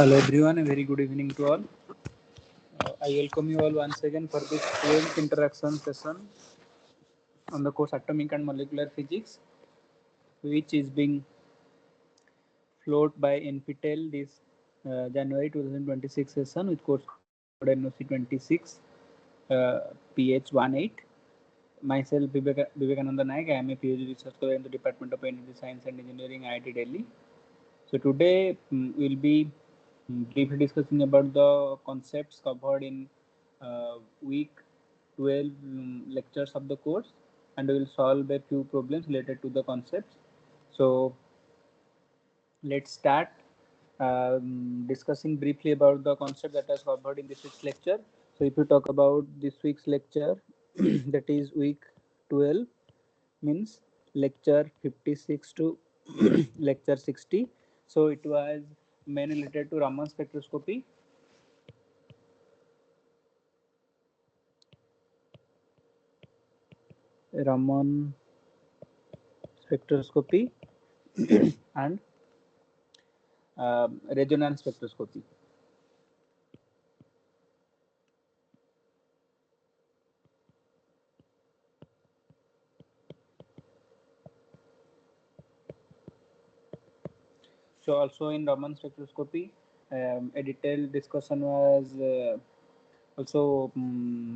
Hello everyone, a very good evening to all. I welcome you all once again for this 12th interaction session on the course Atomic and Molecular Physics, which is being flowed by NPTEL this January 2026 session with course code NOC 26 PH18. Myself Vivekananda Naik, I am a PhD research scholar in the Department of Energy Science and Engineering, IIT Delhi. So today we will be briefly discussing about the concepts covered in week 12 lectures of the course, and we will solve a few problems related to the concepts. So let's start discussing briefly about the concept that is covered in this week's lecture. So if you talk about this week's lecture, that is week 12, means lecture 56 to lecture 60. So it was mainly related to Raman spectroscopy. Raman spectroscopy and resonance spectroscopy. So also in Raman spectroscopy, a detailed discussion was also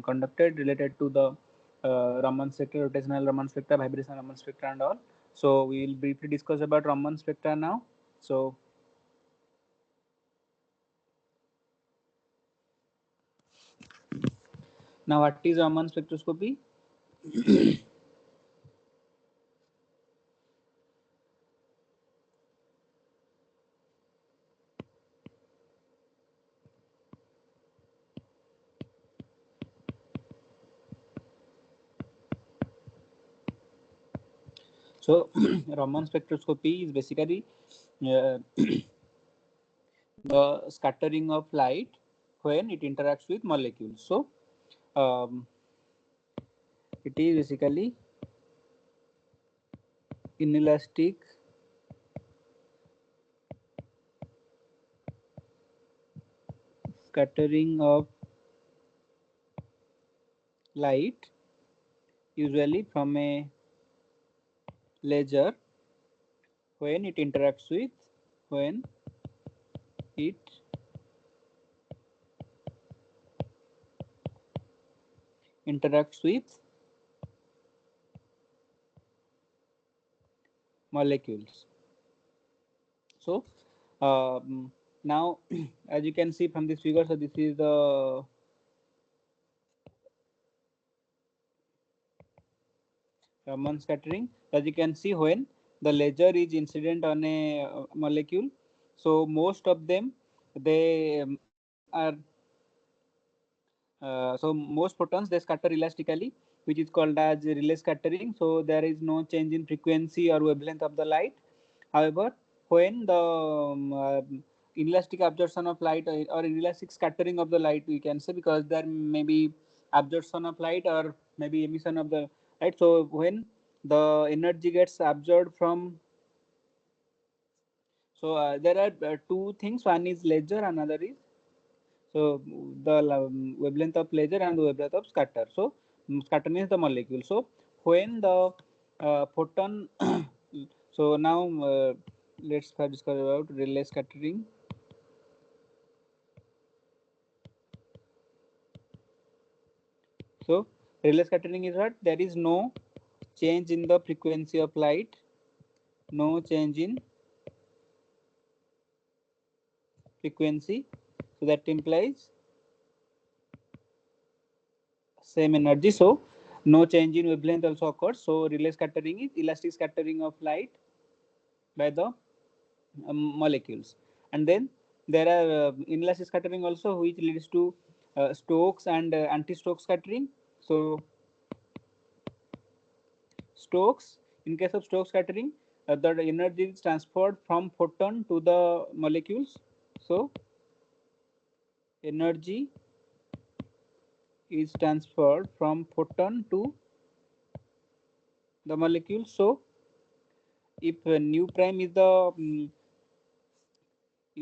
conducted related to the Raman spectra, rotational Raman spectra, vibrational Raman spectra and all. So we will briefly discuss about Raman spectra now. So now what is Raman spectroscopy? So Raman spectroscopy is basically the scattering of light when it interacts with molecules. So it is basically inelastic scattering of light, usually from a laser, when it interacts with molecules. So now as you can see from this figure, so this is the Raman scattering. As you can see, when the laser is incident on a molecule, so most of them they are so most photons they scatter elastically, which is called as relay scattering. So there is no change in frequency or wavelength of the light. However, when the inelastic absorption of light or inelastic scattering of the light, we can say, because there may be absorption of light or maybe emission of the light. So when the energy gets absorbed from, so there are two things. One is laser, another is so the wavelength of laser and the wavelength of scatter. So scatter means the molecule. So when the photon, so now let's discuss about relay scattering. So relay scattering is what? There is no change in the frequency of light, no change in frequency. So that implies same energy. So no change in wavelength also occurs. So relay scattering is elastic scattering of light by the molecules. And then there are inelastic scattering also, which leads to Stokes and anti-Stokes scattering. So Stokes, in case of Stokes scattering, the energy is transferred from photon to the molecules. So energy is transferred from photon to the molecule. So if nu prime is the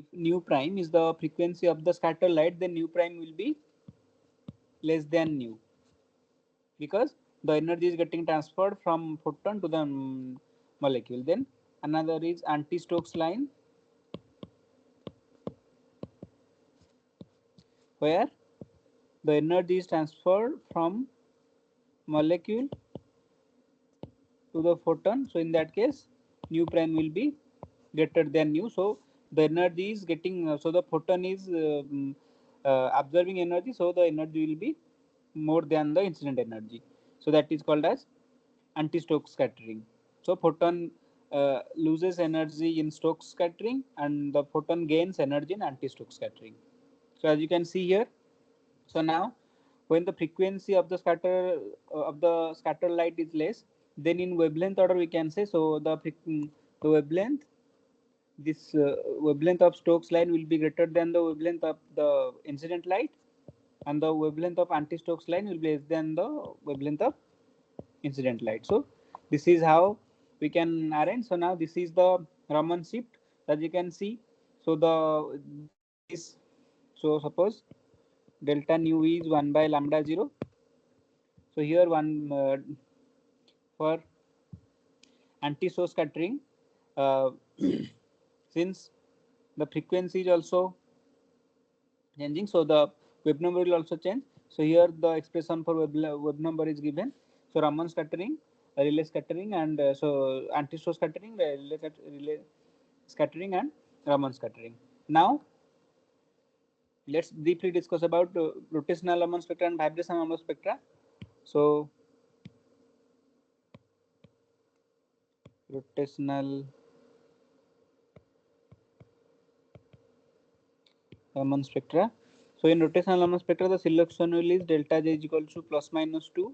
if nu prime is the frequency of the scatter light, then nu prime will be less than nu, because the energy is getting transferred from photon to the molecule. Then another is anti-Stokes line, where the energy is transferred from molecule to the photon. So in that case, nu prime will be greater than nu. So the energy is getting, so the photon is observing energy, so the energy will be more than the incident energy. So that is called as anti-Stokes scattering. So photon loses energy in Stokes scattering, and the photon gains energy in anti-Stokes scattering. So as you can see here, so now when the frequency of the scatter light is less, then in wavelength order we can say, so the wavelength, this wavelength of Stokes line will be greater than the wavelength of the incident light, and the wavelength of anti-Stokes line will be less than the wavelength of incident light. So this is how we can arrange. So now this is the Raman shift, as you can see. So this, so suppose delta nu is 1 by lambda 0. So here one for anti-source scattering, uh, since the frequency is also changing, so the wave number will also change. So here the expression for wave number is given. So Raman scattering, relay scattering, and so anti-source scattering, relay scattering, and Raman scattering. Now let's briefly discuss about rotational Raman spectra and vibrational Raman spectra. So rotational Raman spectra. So in rotational Raman spectra, the selection rule is delta J is equal to plus minus 2.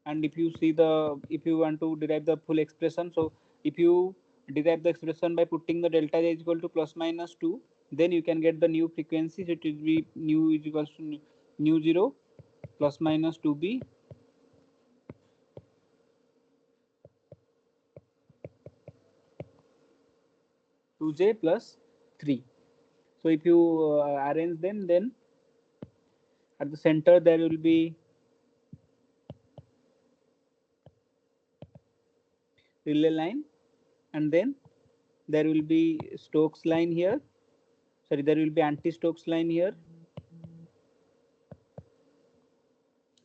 And if you see the, if you want to derive the full expression, so if you derive the expression by putting the delta J is equal to plus minus 2, then you can get the new frequency. So it will be nu is equal to nu 0 plus minus 2b 2j plus 3. So if you arrange them, then at the center there will be relay line, and then there will be Stokes line here. Sorry, there will be anti-Stokes line here,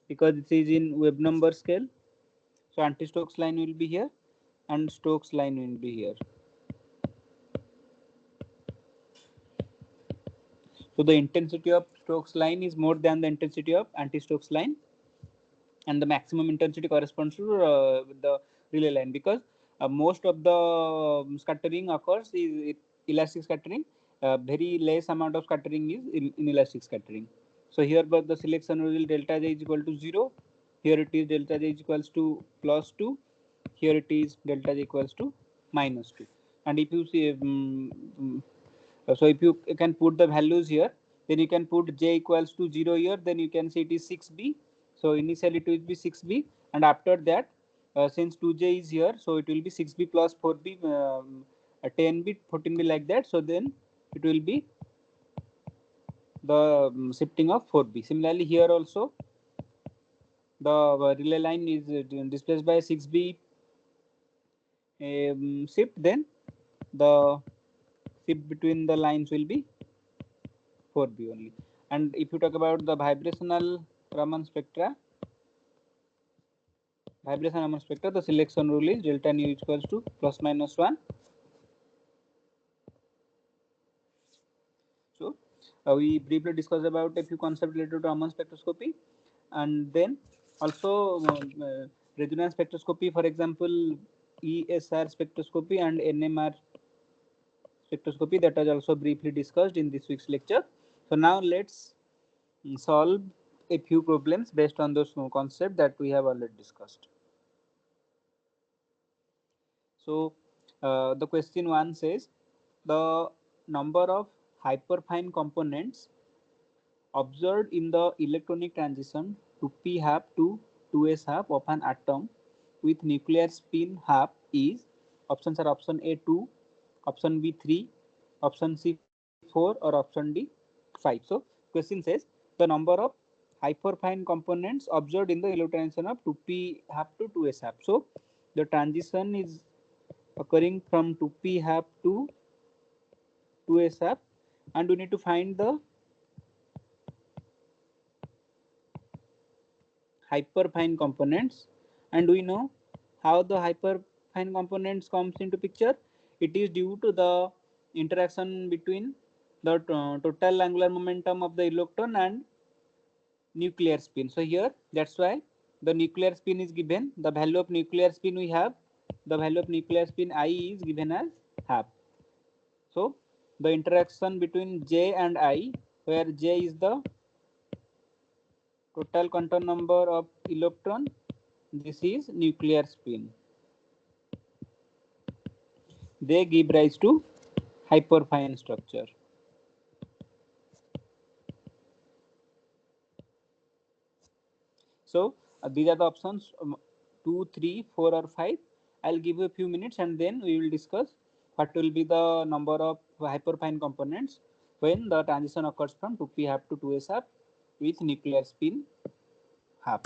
because it is in wave number scale. So anti-Stokes line will be here, and Stokes line will be here. So the intensity of Stokes line is more than the intensity of anti-Stokes line, and the maximum intensity corresponds to the relay line, because most of the scattering occurs is elastic scattering. Very less amount of scattering is in elastic scattering. So here, but the selection will delta J is equal to 0. Here it is delta J is equals to plus 2. Here it is delta J equals to minus 2. And if you see, so if you can put the values here, then you can put J equals to 0 here, then you can see it is 6b. So initially it will be 6b, and after that, since 2j is here, so it will be 6b plus 4b, 10b, 14b, like that. So then it will be the shifting of 4b. Similarly, here also the relay line is displaced by 6b shift, then the shift between the lines will be 4b only. And if you talk about the vibrational Raman spectra, the selection rule is delta nu equals to plus minus 1. So we briefly discussed about a few concepts related to Raman spectroscopy, and then also resonance spectroscopy, for example, ESR spectroscopy and NMR spectroscopy, that was also briefly discussed in this week's lecture. So now let's solve a few problems based on those concepts that we have already discussed. So the question 1 says the number of hyperfine components observed in the electronic transition to p half to 2s half of an atom with nuclear spin half is, options are option A 2, option B 3, option C 4 or option D 5. So question says the number of hyperfine components observed in the electron transition of 2p half to 2s half. So the transition is occurring from 2p half to 2s half, and we need to find the hyperfine components. And we know how the hyperfine components comes into picture. It is due to the interaction between the total angular momentum of the electron and nuclear spin. So here that's why the nuclear spin is given. The value of nuclear spin we have, the value of nuclear spin I is given as half. So the interaction between J and I, where J is the total quantum number of electron, this is nuclear spin. They give rise to hyperfine structure. So these are the options 2, 3, 4 or 5. I'll give you a few minutes and then we will discuss what will be the number of hyperfine components when the transition occurs from 2p half to 2s half with nuclear spin half.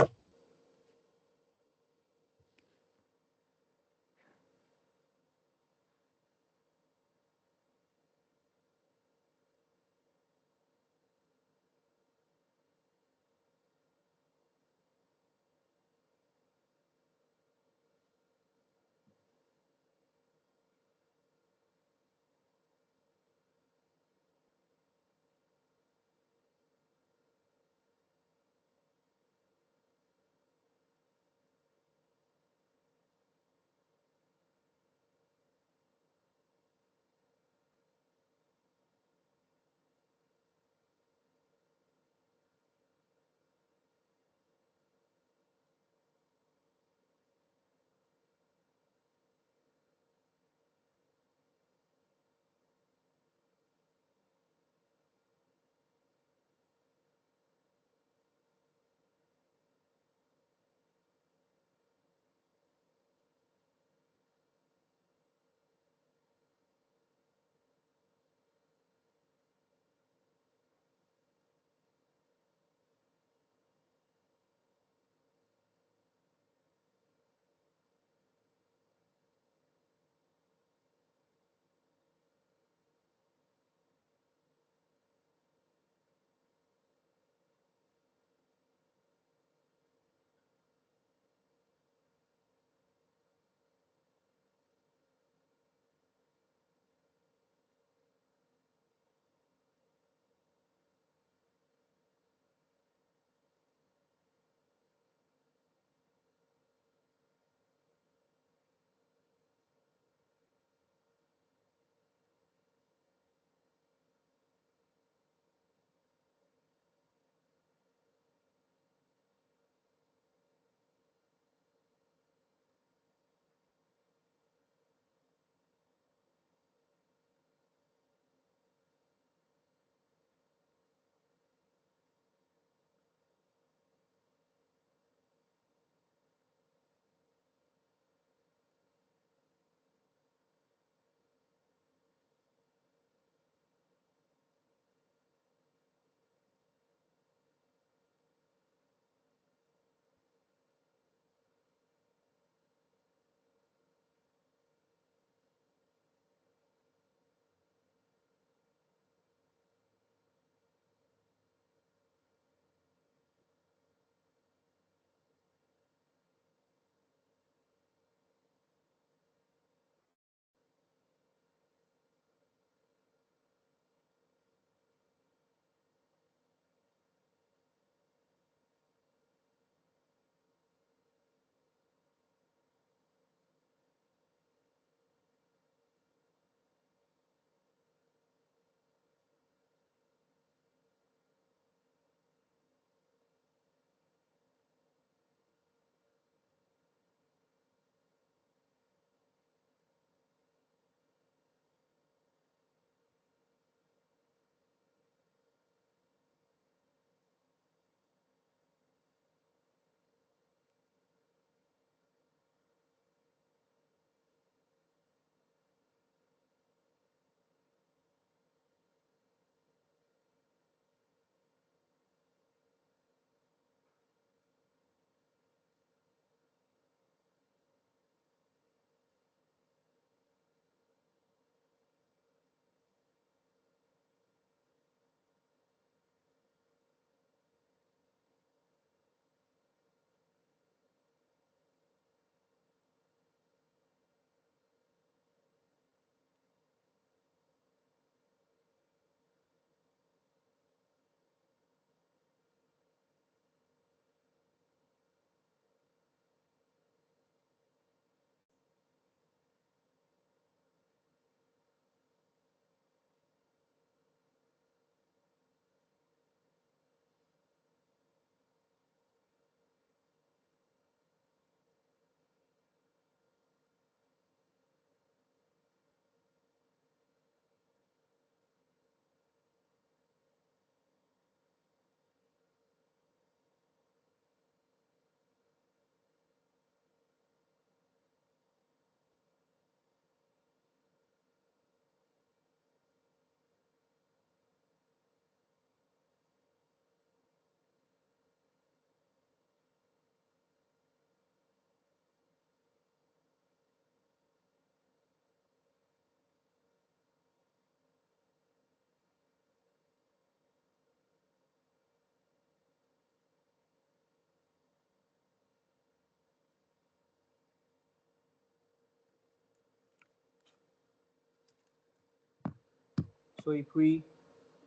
So if we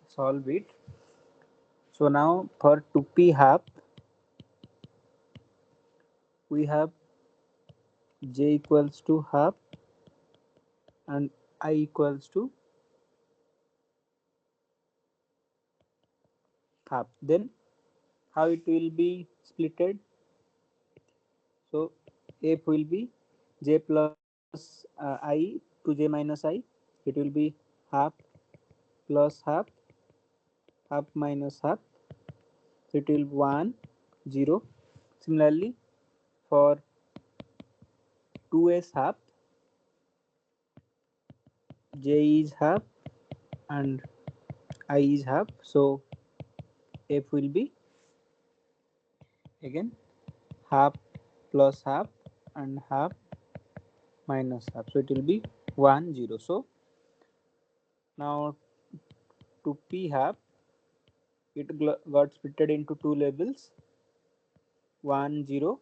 solve it, so now for 2p half we have j equals to half and I equals to half. Then how it will be splitted? So f will be j plus I to j minus I. It will be half plus half, half minus half. So it will be 1 0. Similarly for 2s half, j is half and I is half. So f will be again half plus half and half minus half. So it will be 1 0. So now to p half, it got splitted into two labels 1 0.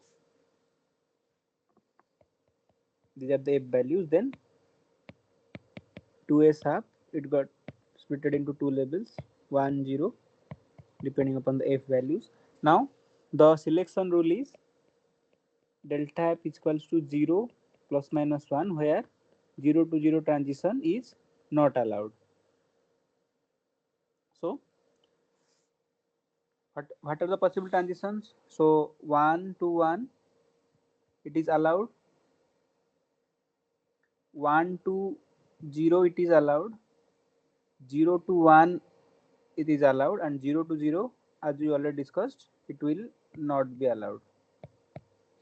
These are the f values. Then 2s half, it got splitted into two labels 1 0 depending upon the f values. Now the selection rule is delta f is equals to 0 plus minus 1, where 0 to 0 transition is not allowed. So what are the possible transitions? So 1 to 1 it is allowed, 1 to 0 it is allowed, 0 to 1 it is allowed, and 0 to 0, as we already discussed, it will not be allowed.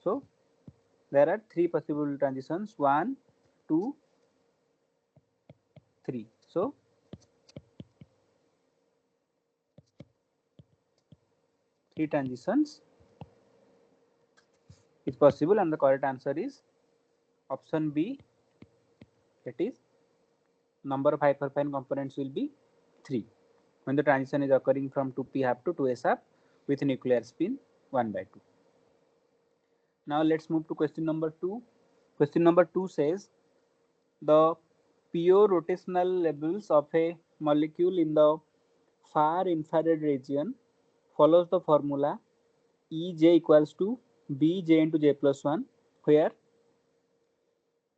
So there are three possible transitions 1, 2, 3. So three transitions is possible, and the correct answer is option B, that is number of hyperfine components will be 3 when the transition is occurring from 2p half to 2s half with nuclear spin 1 by 2. Now let's move to question number 2. Question number 2 says the pure rotational levels of a molecule in the far infrared region follows the formula Ej equals to Bj into j plus 1, where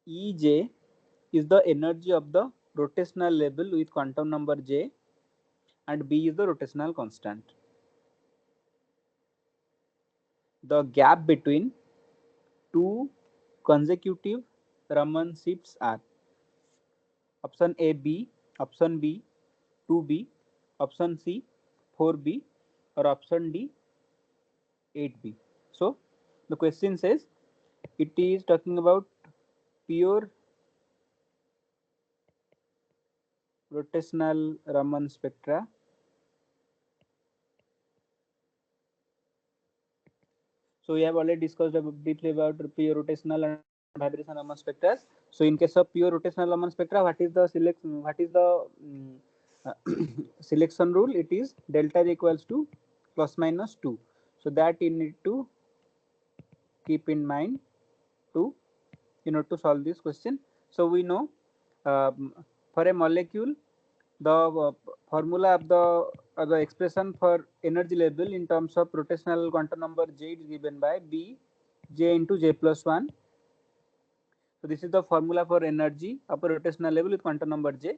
Ej is the energy of the rotational level with quantum number j and B is the rotational constant. The gap between two consecutive Raman shifts are option A B, option B 2B, option C 4B, or option D 8B. So the question says it is talking about pure rotational Raman spectra. So we have already discussed briefly about pure rotational and vibration Raman spectra. So in case of pure rotational Raman spectra, what is the selection rule? It is delta J equals to plus minus 2. So that you need to keep in mind to to solve this question. So we know for a molecule the formula of the expression for energy level in terms of rotational quantum number j is given by B j into j plus 1. So this is the formula for energy of a rotational level with quantum number j,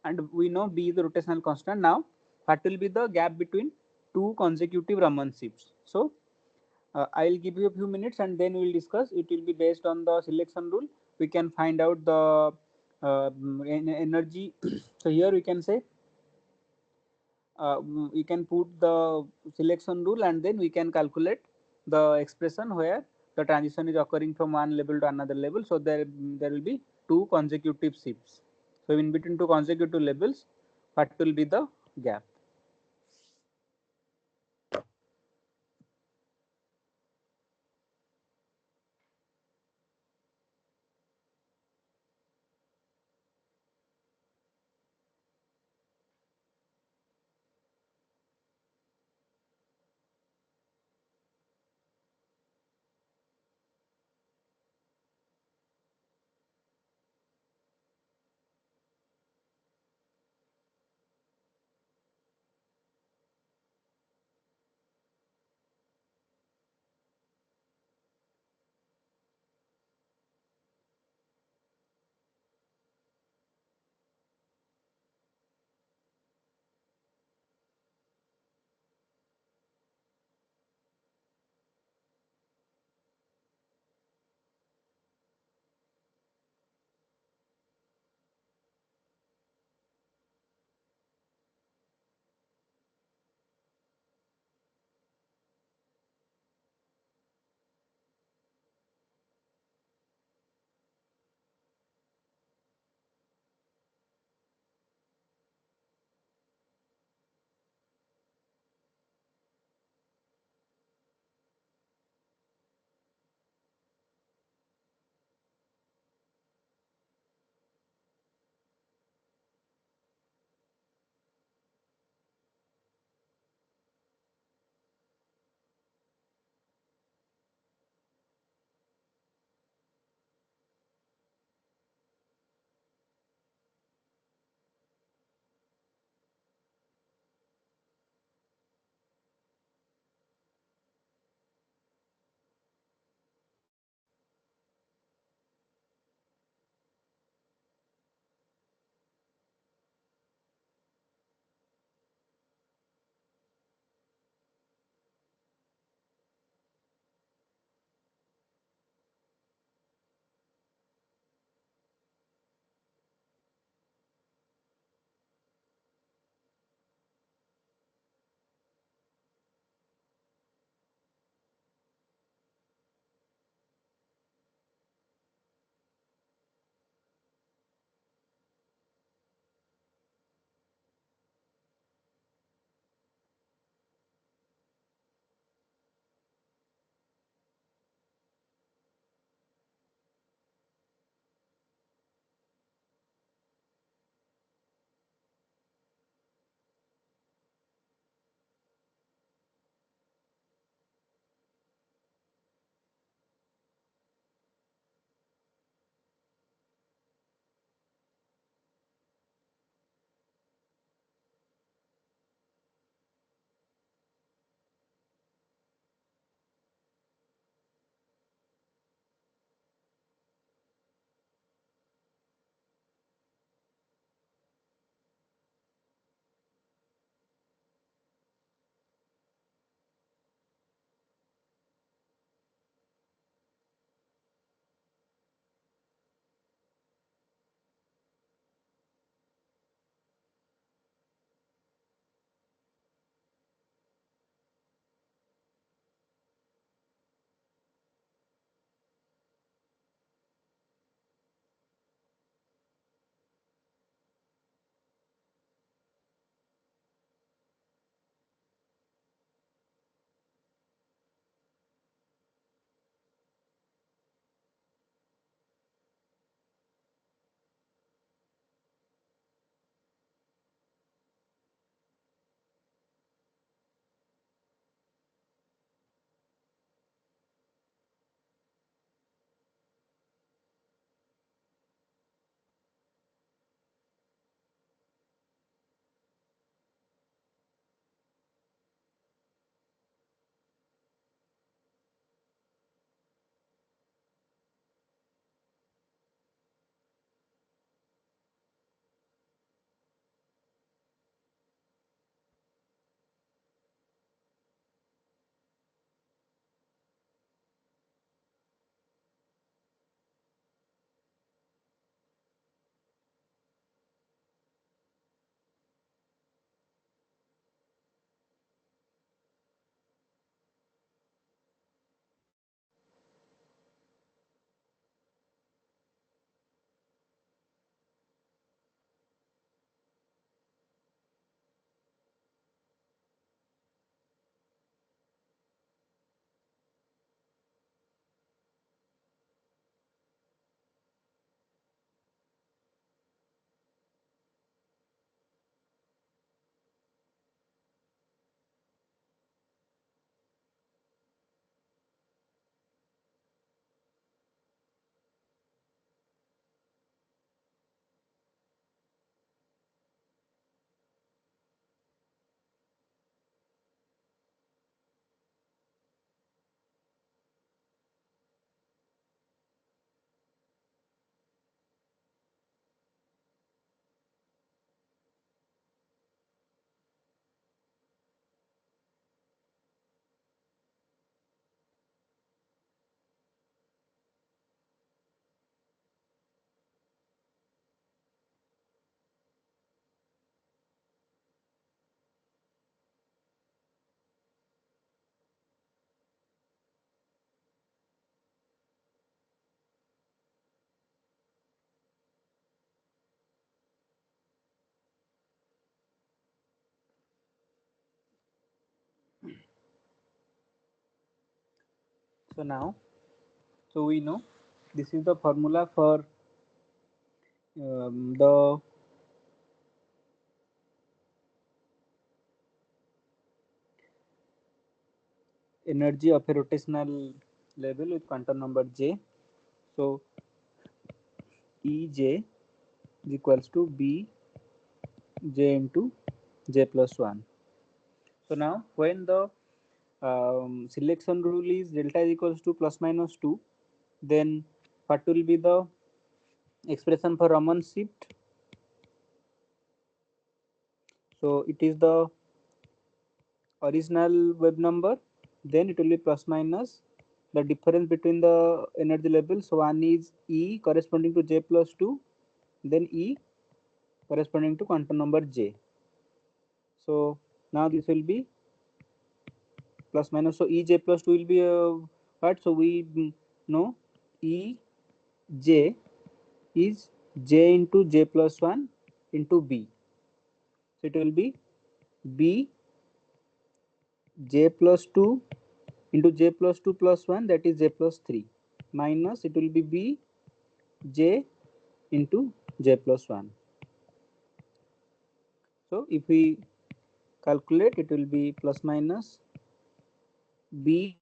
and we know B is the rotational constant. Now what will be the gap between two consecutive Raman shifts? So I'll give you a few minutes and then we'll discuss. It will be based on the selection rule. We can find out the energy. So here we can say we can put the selection rule and then we can calculate the expression where the transition is occurring from one level to another level. So there will be two consecutive shifts. So in between two consecutive levels, what will be the gap? So now, so we know this is the formula for the energy of a rotational level with quantum number j. So Ej is equals to B j into j plus 1. So now when the selection rule is delta is equals to plus minus 2, then what will be the expression for Raman shift? So it is the original wave number, then it will be plus minus the difference between the energy levels. So one is E corresponding to j plus 2, then E corresponding to quantum number j. So now this will be plus minus. So E j plus 2 will be what? So we know E j is j into j plus 1 into B. So it will be B j plus 2 into j plus 2 plus 1, that is j plus 3, minus it will be B j into j plus 1. So if we calculate, it will be plus minus B,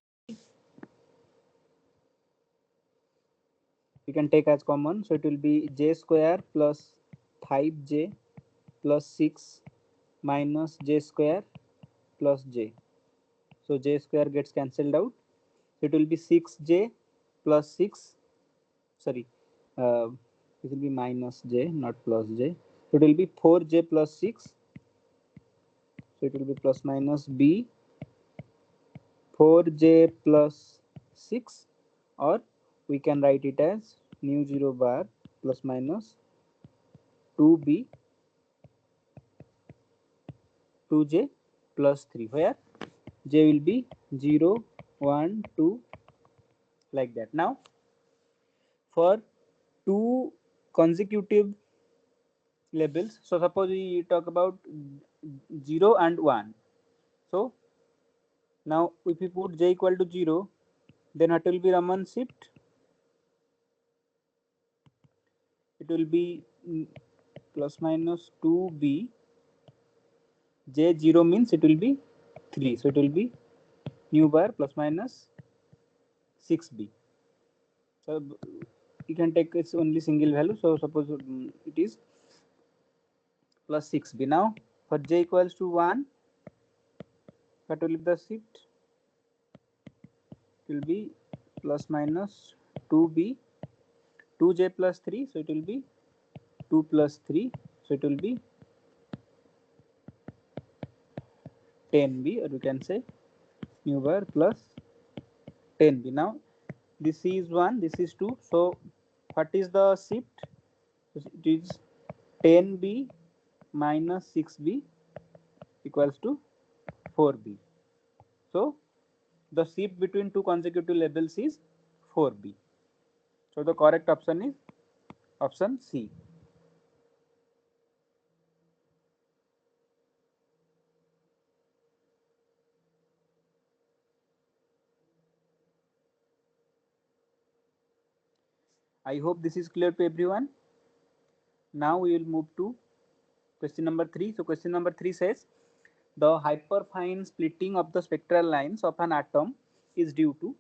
we can take as common, so it will be j square plus 5j plus 6 minus j square plus j. So j square gets cancelled out. So it will be 6j plus 6, sorry, it will be minus j, not plus j. So it will be 4j plus 6. So it will be plus minus B 4j plus 6, or we can write it as nu 0 bar plus minus 2b 2j plus 3, where j will be 0 1 2 like that. Now for two consecutive labels, so suppose we talk about 0 and 1. So now if we put j equal to 0, then what will be Raman shift? It will be plus minus 2b. J 0 means it will be 3. So it will be nu bar plus minus 6b. So you can take its only single value. So suppose it is plus 6b. Now for j equals to 1, what will be the shift? It will be plus minus 2b, 2j plus 3. So it will be 2 plus 3. So it will be 10b, or you can say nu bar plus 10b. Now this is 1, this is 2. So what is the shift? It is 10b minus 6b equals to 4b. So the shift between two consecutive labels is 4b. So the correct option is option C. I hope this is clear to everyone. Now we will move to question number 3. So question number 3 says the hyperfine splitting of the spectral lines of an atom is due to,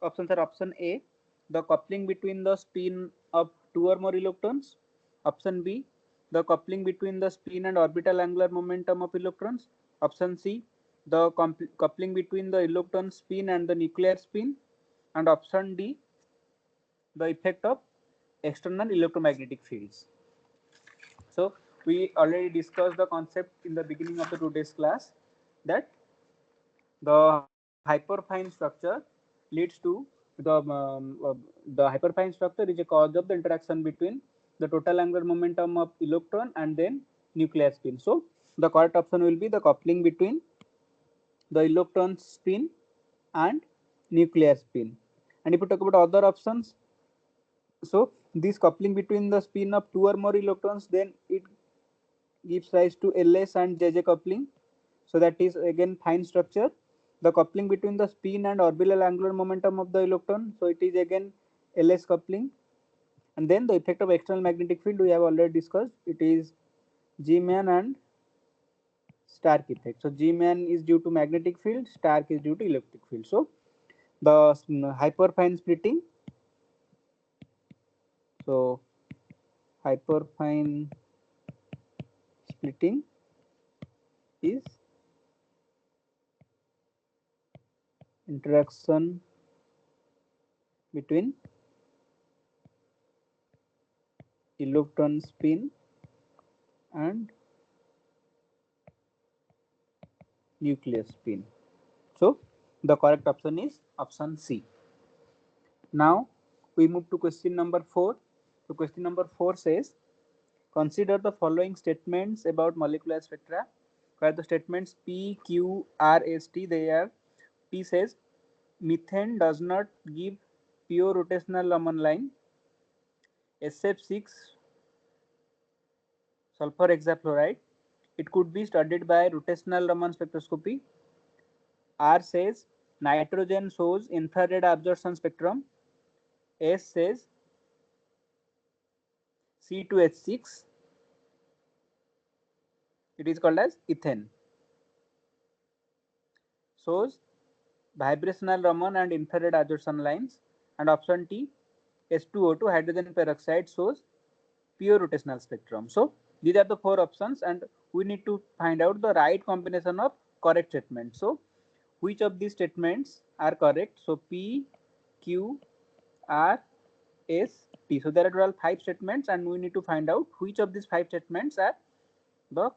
options are option A, the coupling between the spin of two or more electrons, option B, the coupling between the spin and orbital angular momentum of electrons, option C, the coupling between the electron spin and the nuclear spin, and option D, the effect of external electromagnetic fields. So we already discussed the concept in the beginning of the today's class, that the hyperfine structure leads to the hyperfine structure is a cause of the interaction between the total angular momentum of electron and then nuclear spin. So the correct option will be the coupling between the electron spin and nuclear spin. And if you talk about other options, so this coupling between the spin of two or more electrons, then it gives rise to LS and JJ coupling. So that is again fine structure. the coupling between the spin and orbital angular momentum of the electron. So it is again LS coupling. And then the effect of external magnetic field we have already discussed. It is G-man and Stark effect. So G-man is due to magnetic field, Stark is due to electric field. So the hyperfine splitting. So hyperfine splitting is interaction between electron spin and nucleus spin. So the correct option is option C. Now we move to question number 4. So question number 4 says, consider the following statements about molecular spectra, where the statements P, Q, R, S, T, they are. P says methane does not give pure rotational Raman line. SF6 sulfur hexafluoride, it could be studied by rotational Raman spectroscopy. R says nitrogen shows infrared absorption spectrum. S says C2H6, it is called as ethane, shows vibrational Raman and infrared absorption lines. And option T, S2O2 hydrogen peroxide, shows pure rotational spectrum. So these are the 4 options and we need to find out the right combination of correct statements. So which of these statements are correct? So P, Q, R, S, T. So there are total 5 statements and we need to find out which of these 5 statements are the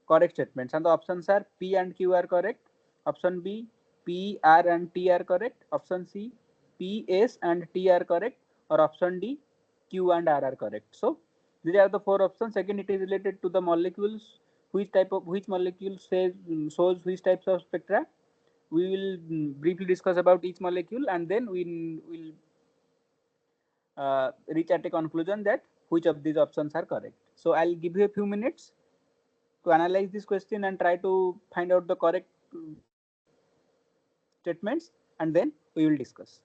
correct statements. And the options are P and Q are correct. Option B, P, R and T are correct. Option C, P, S and T are correct. Or option D, Q and R are correct. So these are the 4 options. Again, it is related to the molecules. Which molecule shows which types of spectra. We will briefly discuss about each molecule and then we will reach at a conclusion that which of these options are correct. So I'll give you a few minutes to analyze this question and try to find out the correct statements and then we will discuss.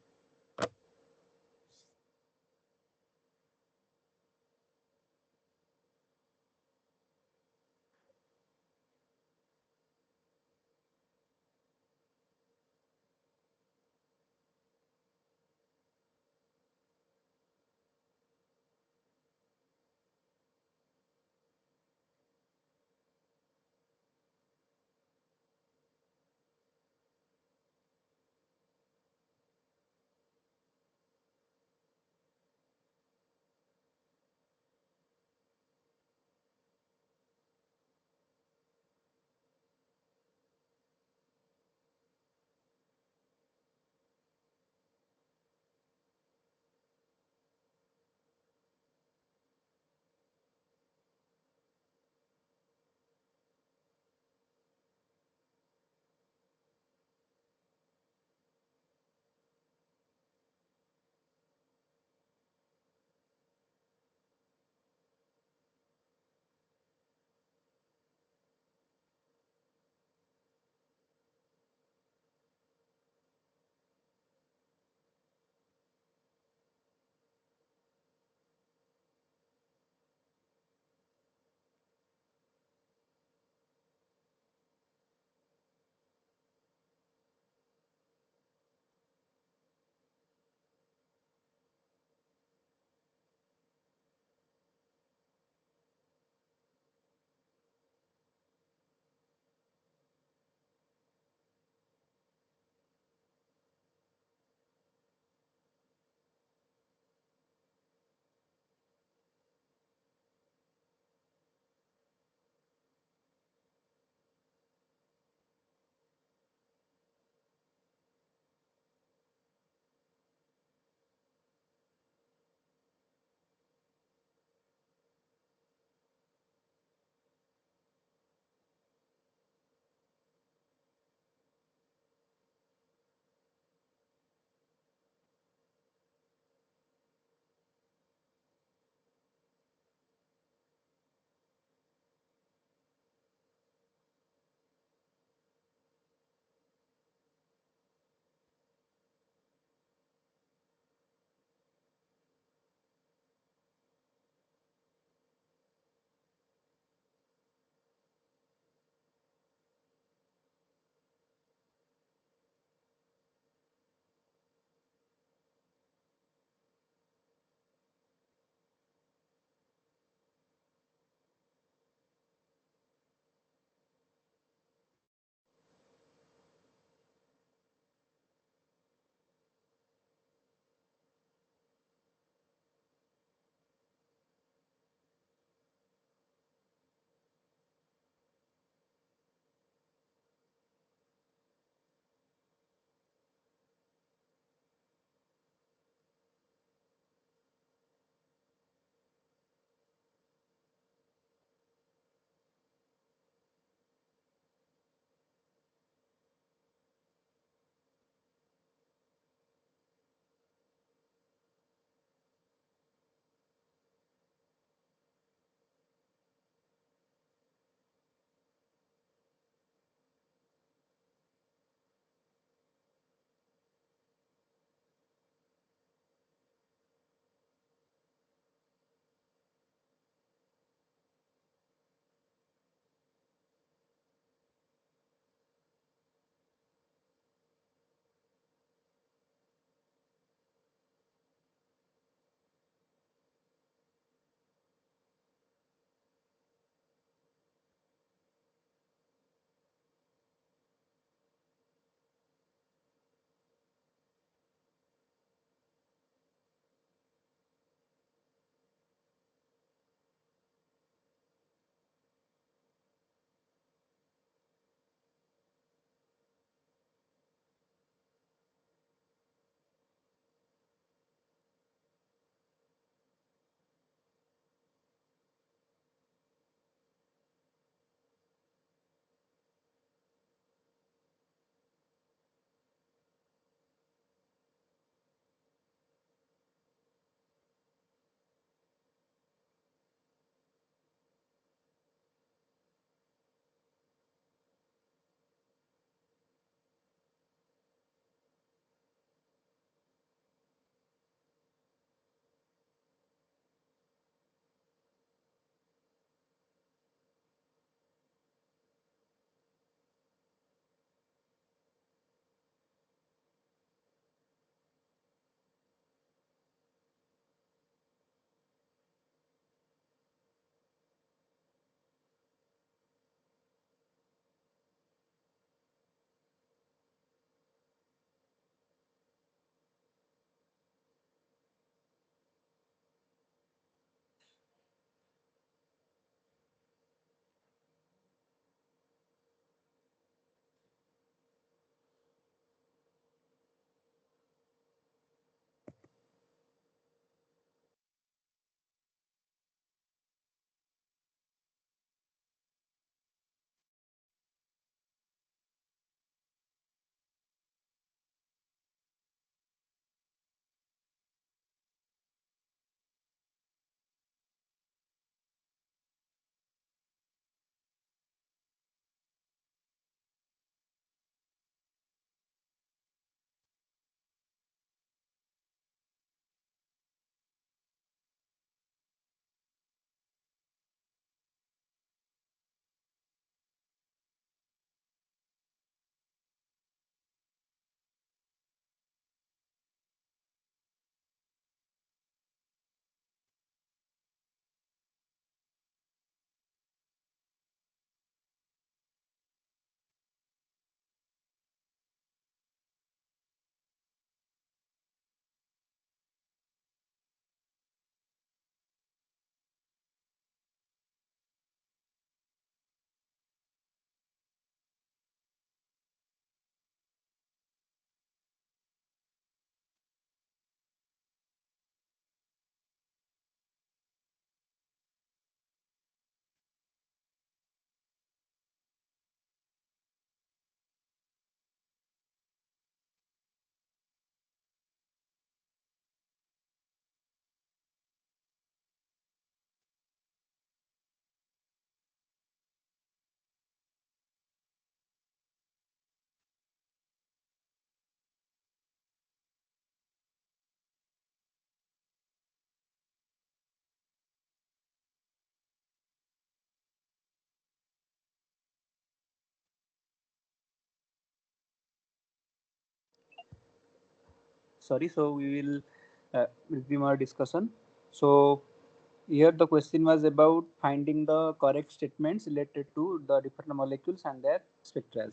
sorry. So we will resume our discussion. So here the question was about finding the correct statements related to the different molecules and their spectra.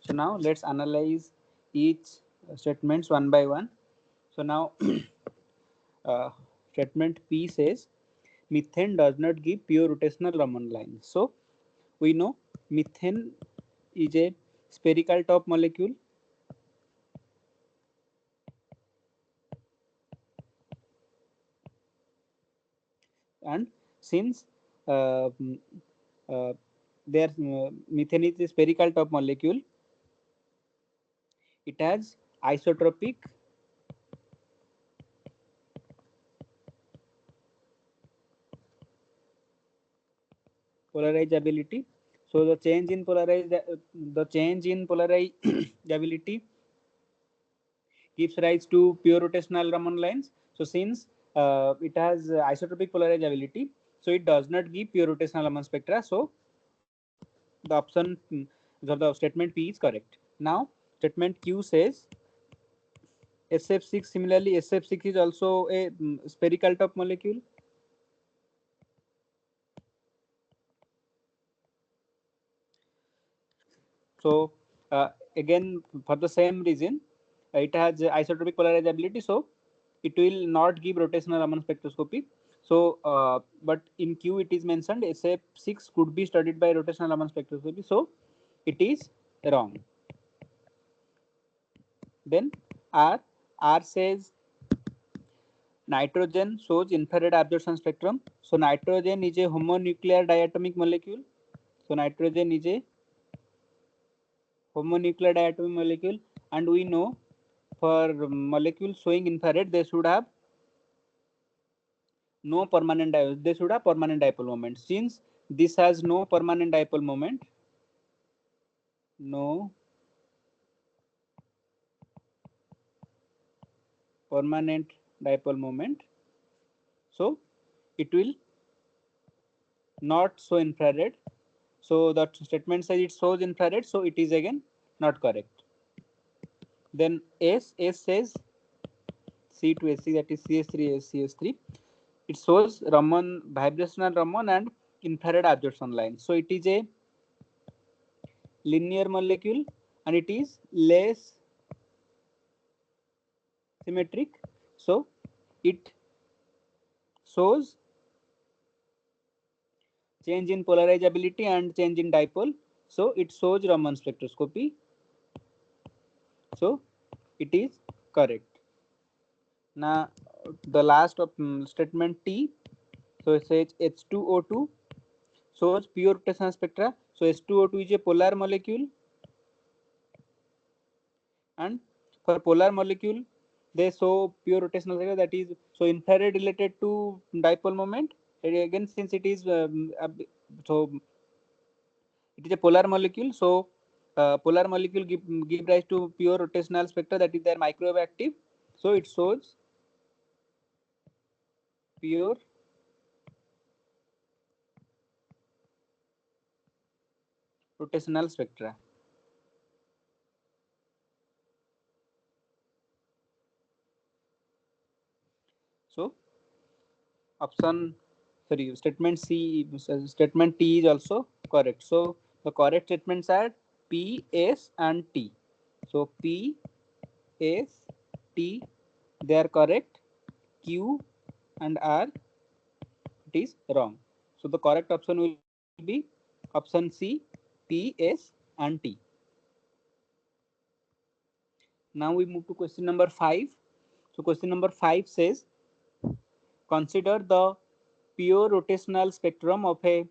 So now let's analyze each statements one by one. So now statement P says methane does not give pure rotational Raman line. So we know methane is a spherical top molecule, and since uh, mm, uh, methane is a spherical top molecule, it has isotropic polarizability. So the change in polarizability gives rise to pure rotational Raman lines. So since it has isotropic polarizability, so it does not give pure rotational Raman spectra. So the option, the statement P is correct. Now statement Q says SF6. Similarly, SF6 is also a spherical top molecule. So again, for the same reason, it has isotropic polarizability, so it will not give rotational Raman spectroscopy. So, but in Q it is mentioned SF6 could be studied by rotational Raman spectroscopy, so it is wrong. Then R says nitrogen shows infrared absorption spectrum. So nitrogen is a homonuclear diatomic molecule. So nitrogen is a homonuclear diatomic molecule, and we know for molecules showing infrared they should have no permanent they should have permanent dipole moment. Since this has no permanent dipole moment, no permanent dipole moment, so it will not show infrared. So that statement says it shows infrared, so it is again not correct. Then S says C2SC, that is CS3 it shows Raman vibrational Raman and infrared absorption line. So it is a linear molecule and it is less symmetric. So it shows change in polarizability and change in dipole. So it shows Raman spectroscopy. So it is correct. Now the last of statement T. So it says H2O2 shows pure rotational spectra. So H2O2 is a polar molecule, and for polar molecule they show pure rotational spectra, that is so infrared related to dipole moment. And again, since it is so it is a polar molecule, so polar molecule give rise to pure rotational spectra, that is their microwave active. So it shows pure rotational spectra. So option, sorry, statement T is also correct. So the correct statements are P, S and T. So P, S, T, they are correct. Q and R, it is wrong. So the correct option will be option C, P, S and T. Now we move to question number 5. So question number 5 says consider the pure rotational spectrum of a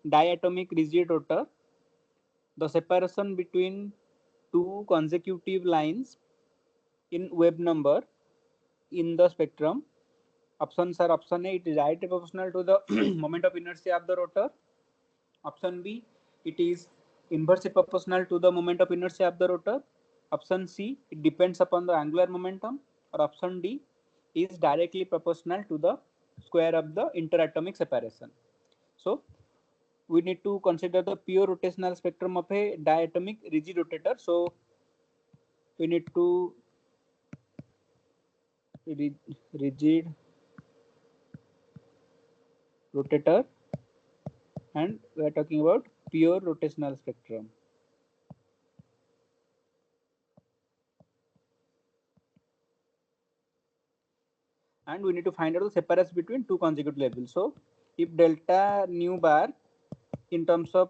diatomic rigid rotor. The separation between two consecutive lines in wave number in the spectrum. Options are option A, it is directly proportional to the moment of inertia of the rotor. Option B, it is inversely proportional to the moment of inertia of the rotor. Option C, it depends upon the angular momentum. Or option D is directly proportional to the square of the interatomic separation. So we need to consider the pure rotational spectrum of a diatomic rigid rotator. So we need to rigid rotator, and we are talking about pure rotational spectrum. And we need to find out the separation between two consecutive levels. So if delta nu bar in terms of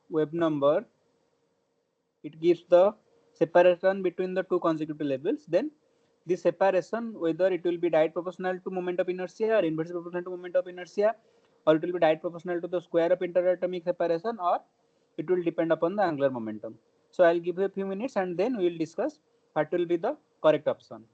wave number, it gives the separation between the two consecutive levels, then this separation, whether it will be direct proportional to moment of inertia or inversely proportional to moment of inertia, or it will be direct proportional to the square of interatomic separation, or it will depend upon the angular momentum. So I'll give you a few minutes and then we will discuss what will be the correct option.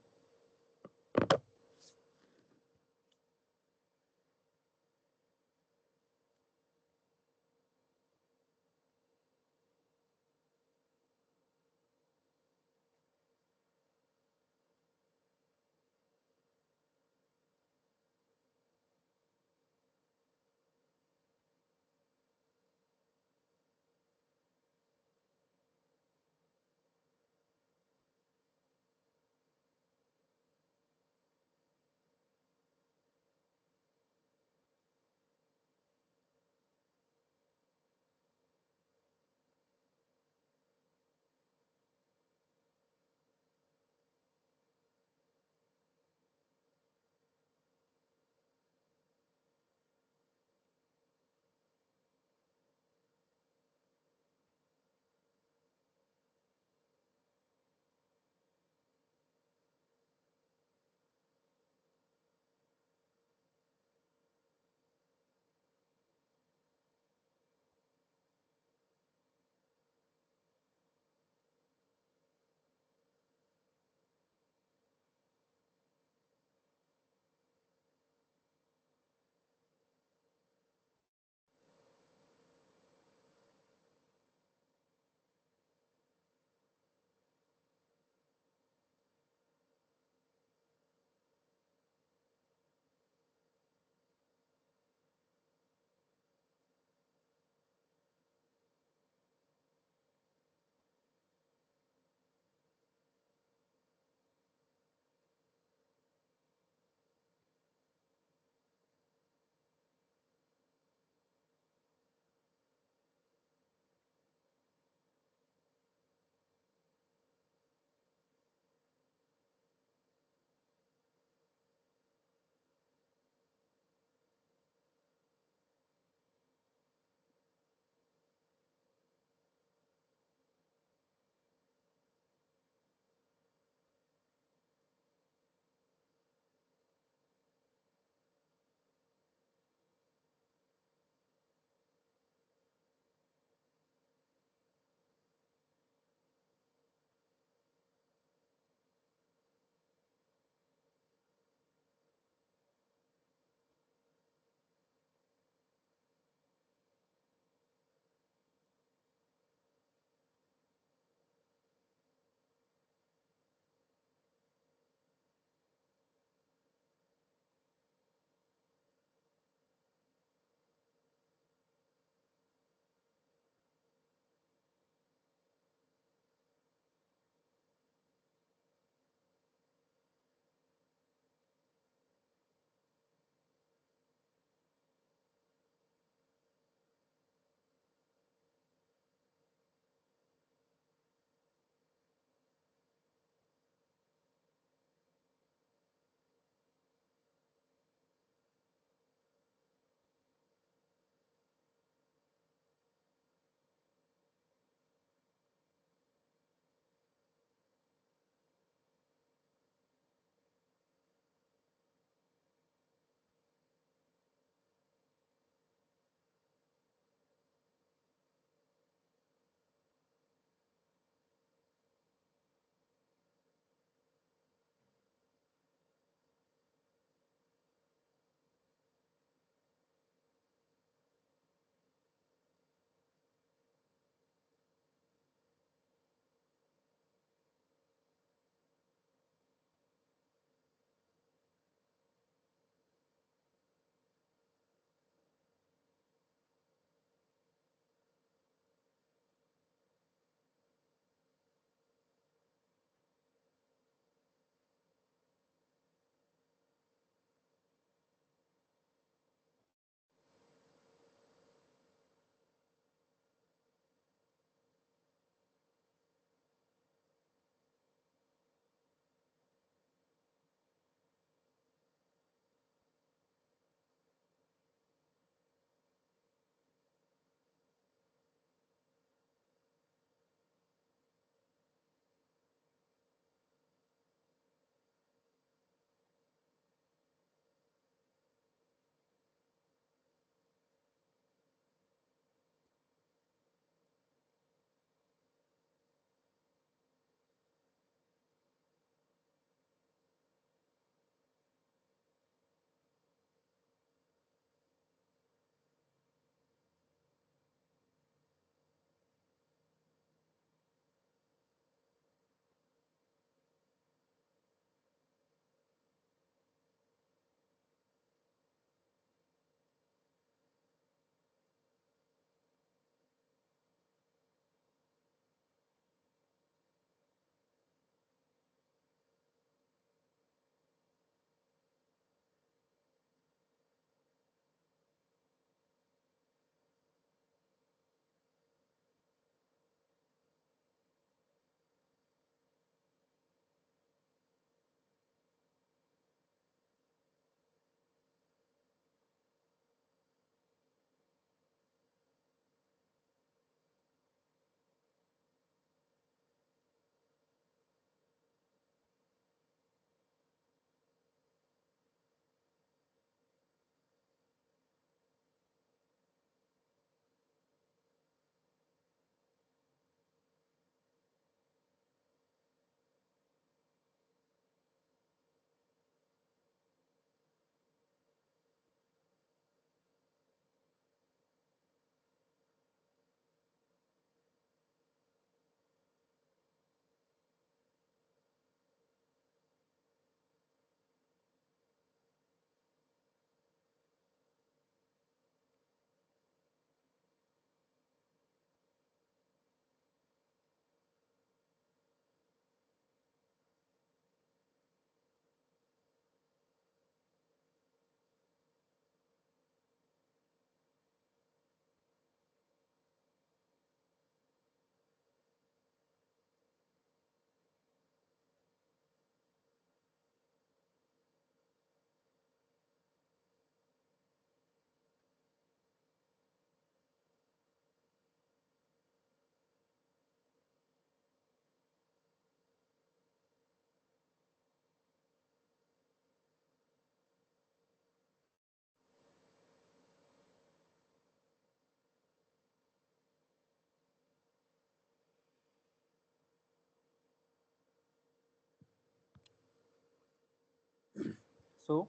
So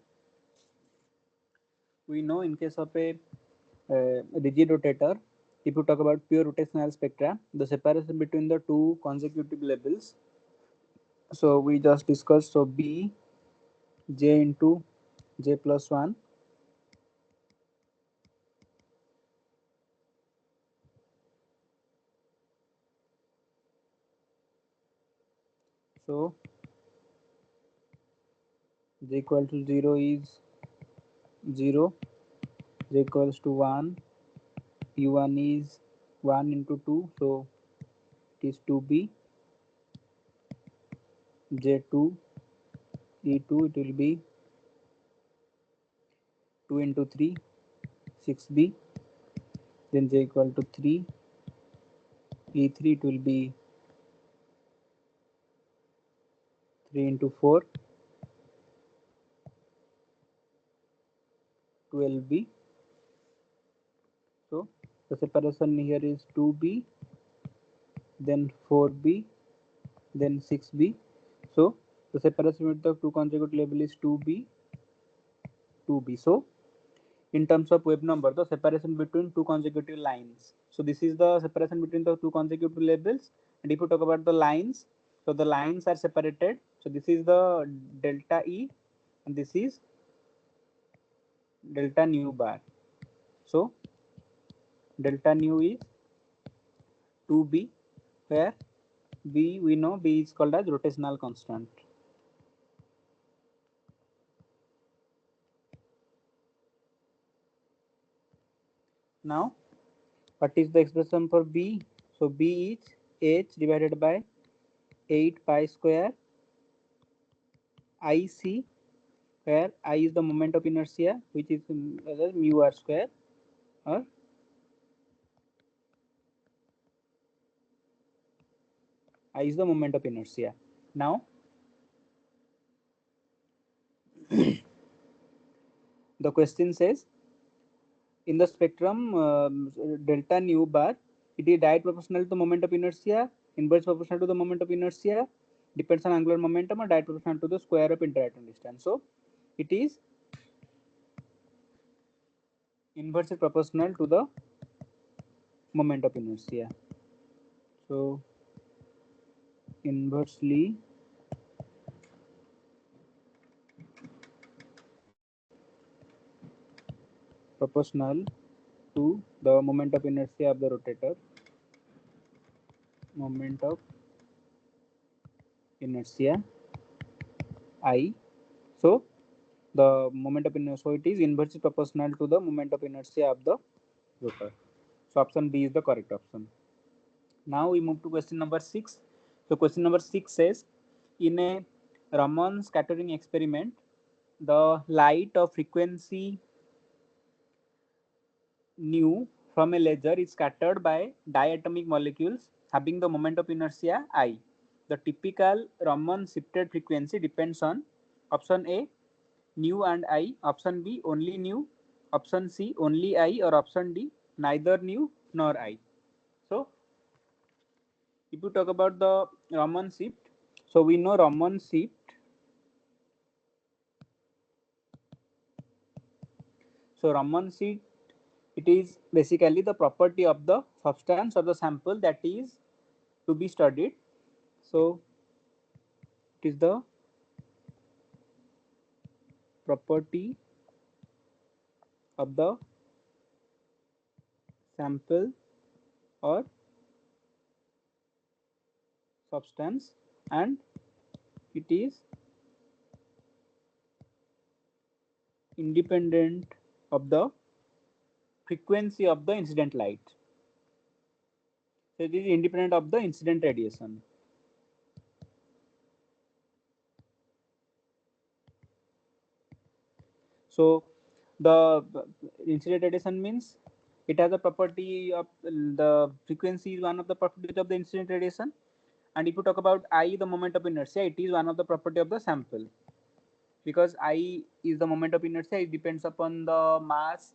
we know in case of a rigid rotator, if you talk about pure rotational spectra, the separation between the two consecutive labels. So we just discussed, so B j into j plus 1. So j equal to 0 is 0, j equals to 1, p1 is 1 into 2, so it is 2b, j2 e2, it will be 2 into 3, 6b, then j equal to 3, e3, it will be 3 into 4, 12b. So the separation here is 2b, then 4b, then 6b. So the separation with the two consecutive label is 2b, 2b. So in terms of wave number, the separation between two consecutive lines. So this is the separation between the two consecutive labels. And if you talk about the lines, so the lines are separated. So this is the delta E, and this is delta nu bar. So delta nu is 2b, where B, we know B is called as rotational constant. Now, what is the expression for B? So B is h divided by 8 pi square IC, where I is the moment of inertia, which is mu r square, or I is the moment of inertia. Now, the question says, in the spectrum, delta nu bar, it is direct proportional to the moment of inertia, inverse proportional to the moment of inertia, depends on angular momentum, or direct proportional to the square of interaction distance. So it is inversely proportional to the moment of inertia. So inversely proportional to the moment of inertia of the rotator, moment of inertia I. So the moment of inertia, so it is inversely proportional to the moment of inertia of the rotor. So option B is the correct option. Now we move to question number 6. So question number 6 says, in a Raman scattering experiment, the light of frequency nu from a laser is scattered by diatomic molecules having the moment of inertia I. The typical Raman shifted frequency depends on option A nu and I, option B only nu, option C only I, or option D neither nu nor I. So if you talk about the Raman shift, so we know Raman shift. So Raman shift, it is basically the property of the substance or the sample that is to be studied. So it is the property of the sample or substance, and it is independent of the frequency of the incident light. So it is independent of the incident radiation. So the incident radiation means it has a property of the frequency is one of the properties of the incident radiation, and if you talk about I, the moment of inertia, it is one of the property of the sample, because I is the moment of inertia. It depends upon the mass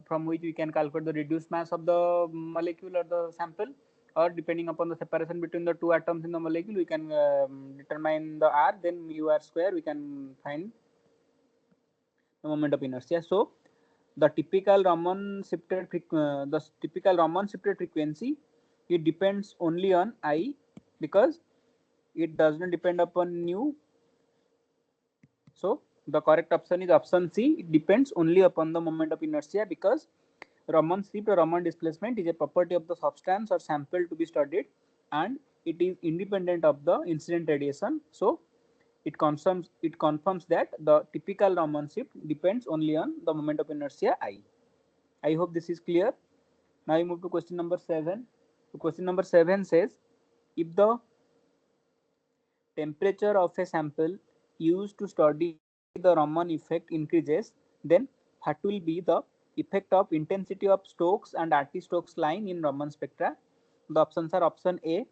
from which we can calculate the reduced mass of the molecule or the sample, or depending upon the separation between the two atoms in the molecule, we can determine the r, then mu r square we can find. the moment of inertia. So the typical Raman shifted frequency, it depends only on I, because it does not depend upon nu. So the correct option is option C. It depends only upon the moment of inertia, because Raman shift or Raman displacement is a property of the substance or sample to be studied, and it is independent of the incident radiation. So it confirms that the typical Raman shift depends only on the moment of inertia I. I hope this is clear. Now we move to question number 7. So question number 7 says, if the temperature of a sample used to study the Raman effect increases, then what will be the effect of intensity of Stokes and anti-Stokes line in Raman spectra? The options are: option A,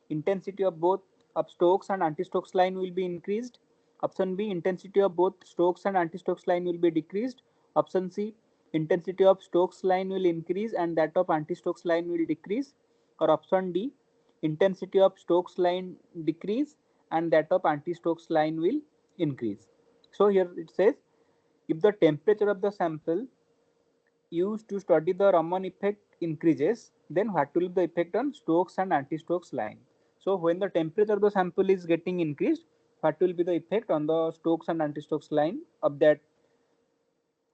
intensity of both of Stokes and anti-Stokes line will be increased; option B, intensity of both Stokes and anti-Stokes line will be decreased; option C, intensity of Stokes line will increase and that of anti-Stokes line will decrease; or option D, intensity of Stokes line decrease and that of anti-Stokes line will increase. So here it says, if the temperature of the sample used to study the Raman effect increases, then what will be the effect on Stokes and anti-Stokes line? So when the temperature of the sample is getting increased, what will be the effect on the Stokes and anti-Stokes line of that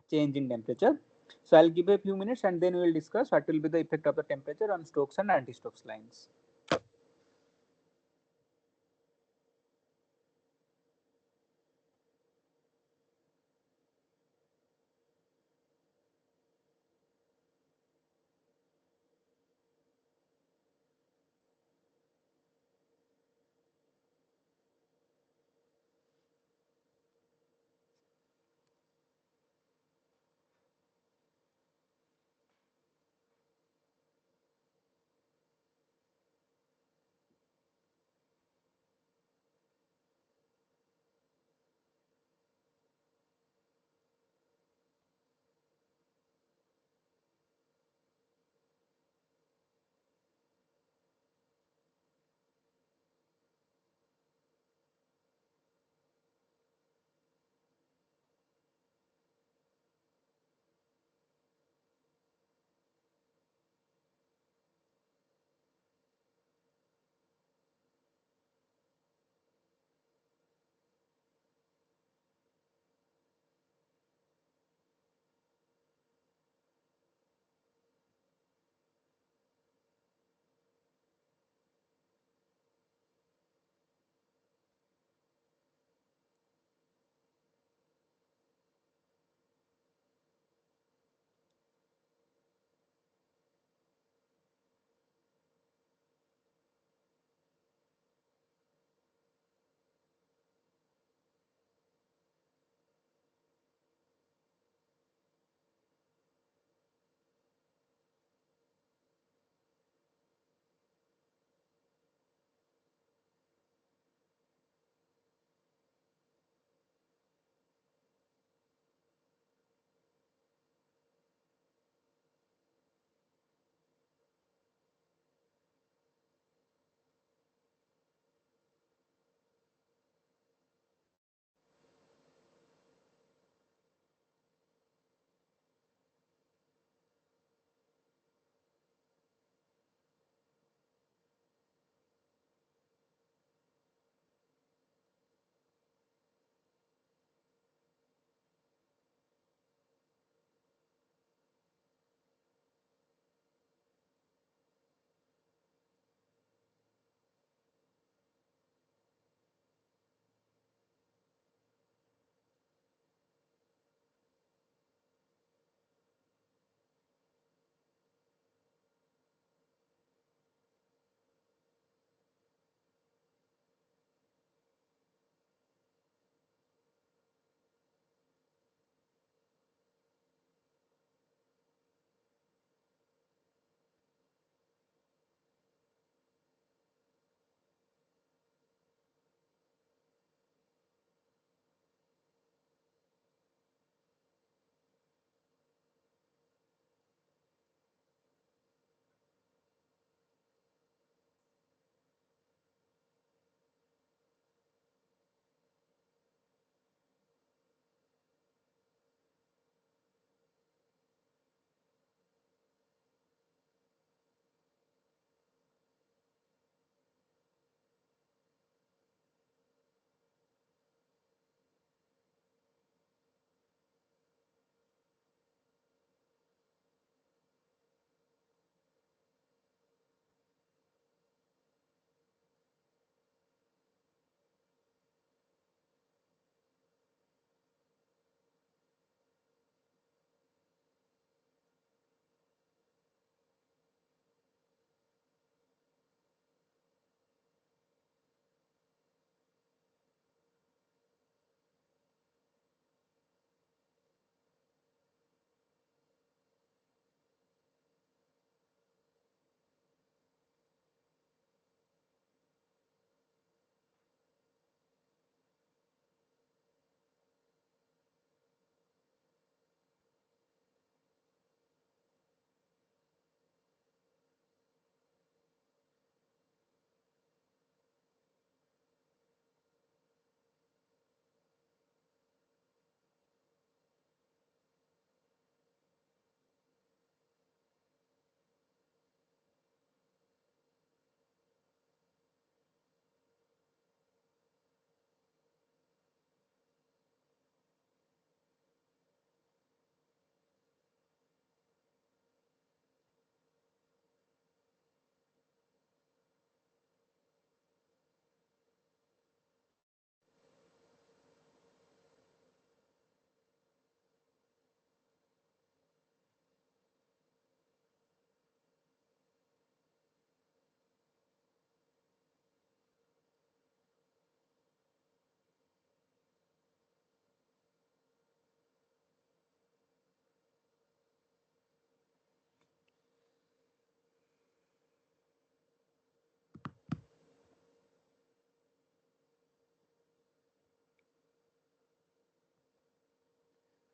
change in temperature? So I'll give a few minutes and then we will discuss what will be the effect of the temperature on Stokes and anti-Stokes lines.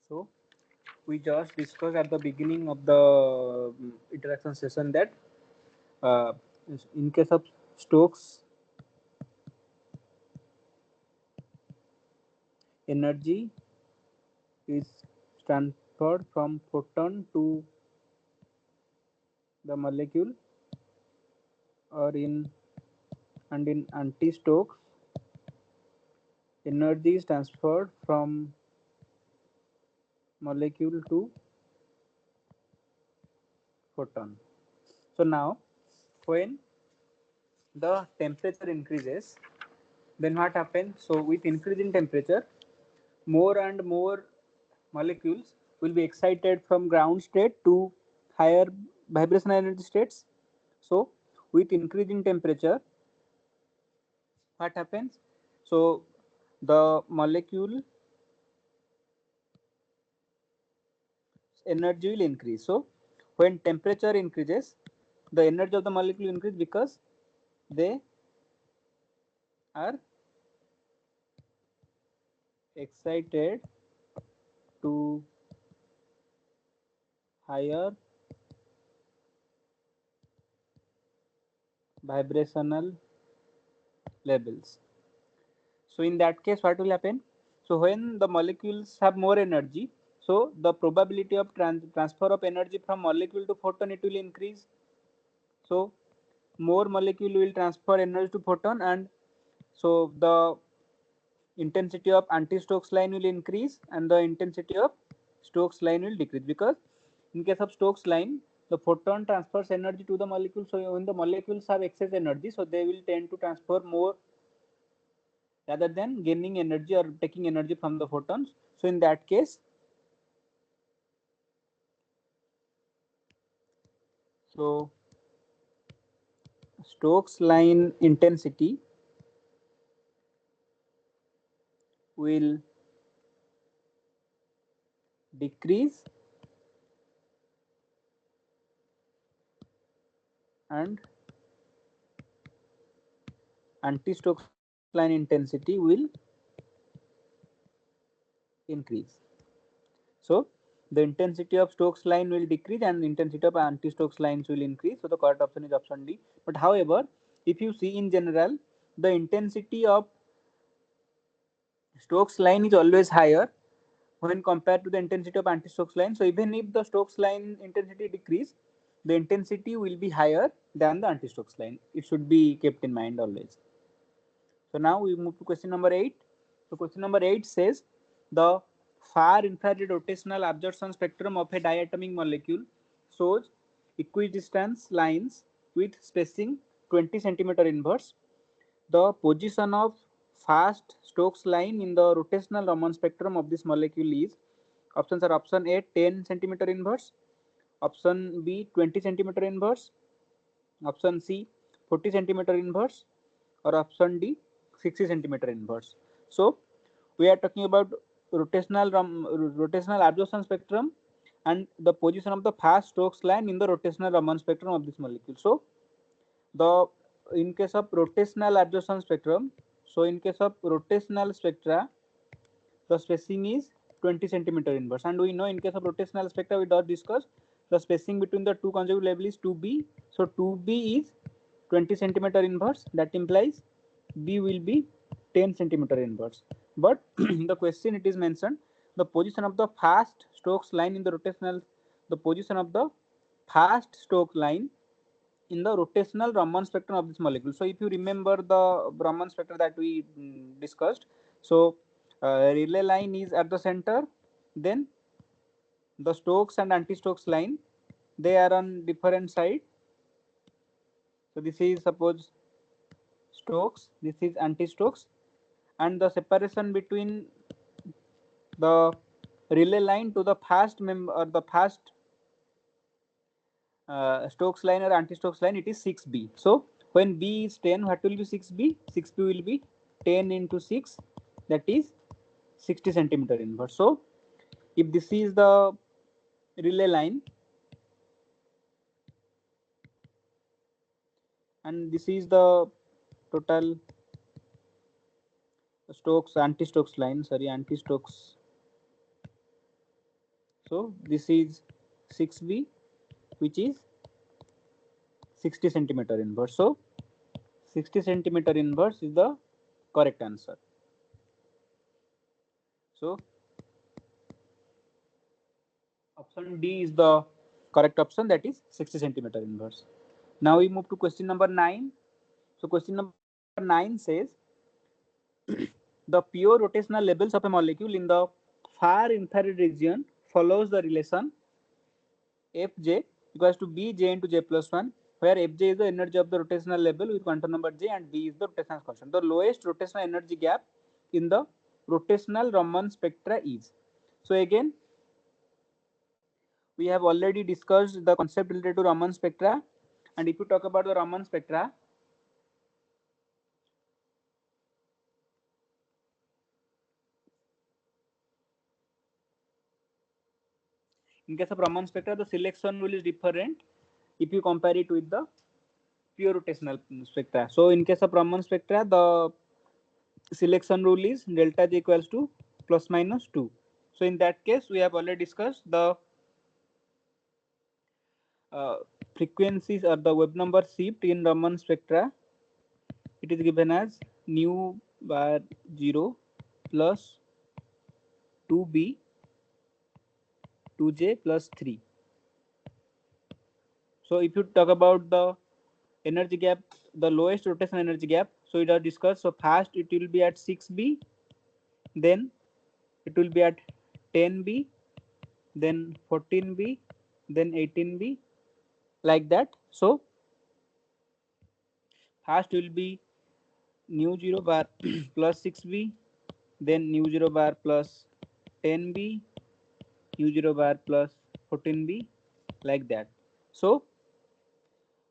So we just discussed at the beginning of the interaction session that uh, in case of Stokes energy is transferred from photon to the molecule, or in anti-Stokes energy is transferred from molecule to photon. So now when the temperature increases, then what happens? So with increase in temperature, more and more molecules will be excited from ground state to higher vibrational energy states. So with increase in temperature, what happens? So the molecule energy will increase. So when temperature increases, the energy of the molecule increase because they are excited to higher vibrational levels. So in that case, what will happen? So when the molecules have more energy, so the probability of transfer of energy from molecule to photon, it will increase. So more molecule will transfer energy to photon, and so the intensity of anti-Stokes line will increase and the intensity of Stokes line will decrease, because in case of Stokes line, the photon transfers energy to the molecule. So when the molecules have excess energy, so they will tend to transfer more rather than gaining energy or taking energy from the photons. So in that case, so Stokes line intensity will decrease and anti-Stokes line intensity will increase. So the intensity of Stokes line will decrease and the intensity of anti-Stokes lines will increase. So the correct option is option D. But however, if you see in general, the intensity of Stokes line is always higher when compared to the intensity of anti-Stokes line. So even if the Stokes line intensity decrease, the intensity will be higher than the anti-Stokes line. It should be kept in mind always. So now we move to question number 8. So question number 8 says the far infrared rotational absorption spectrum of a diatomic molecule shows equidistant lines with spacing 20 centimeter inverse. The position of fast Stokes line in the rotational Raman spectrum of this molecule is, options are option A 10 centimeter inverse, option B 20 centimeter inverse, option C 40 centimeter inverse, or option D 60 centimeter inverse. So we are talking about rotational absorption spectrum and the position of the fast Stokes line in the rotational Raman spectrum of this molecule. So the in case of rotational absorption spectrum, so in case of rotational spectra, the spacing is 20 centimeter inverse, and we know in case of rotational spectra we just discussed the spacing between the two consecutive labels is 2b. So 2b is 20 centimeter inverse, that implies b will be 10 centimeter inverse. But in the question it is mentioned the position of the fast Stokes line in the rotational, the position of the fast Stokes line in the rotational Raman spectrum of this molecule. So if you remember the Raman spectrum that we discussed, so relay line is at the center, then the Stokes and anti-Stokes line, they are on different side. So this is suppose Stokes, this is anti-Stokes, and the separation between the relay line to the fast member or the fast Stokes line or anti-Stokes line, it is 6b. So when b is 10, what will be 6b? 6b will be 10 into 6, that is 60 centimeter inverse. So if this is the relay line and this is the total Stokes anti-Stokes line, sorry, anti-Stokes So this is 6b, which is 60 centimeter inverse. So 60 centimeter inverse is the correct answer. So option D is the correct option, that is 60 centimeter inverse. Now we move to question number 9. So question number 9 says the pure rotational levels of a molecule in the far infrared region follows the relation Fj equals to Bj into J plus 1, where Fj is the energy of the rotational level with quantum number J and B is the rotational constant. The lowest rotational energy gap in the rotational Raman spectra is. So again, we have already discussed the concept related to Raman spectra, and if you talk about the Raman spectra, in case of Raman spectra, the selection rule is different if you compare it with the pure rotational spectra. So in case of Raman spectra, the selection rule is delta J equals to plus minus 2. So in that case, we have already discussed the uh, frequencies or the wave number shift in Raman spectra. It is given as nu bar 0 plus 2b 2j plus 3. So if you talk about the energy gap, the lowest rotation energy gap, so it is discussed. So first it will be at 6b, then it will be at 10b, then 14b, then 18b, like that. So first will be nu 0 bar plus 6b, then nu 0 bar plus 10b, nu 0 bar plus 14b, like that. So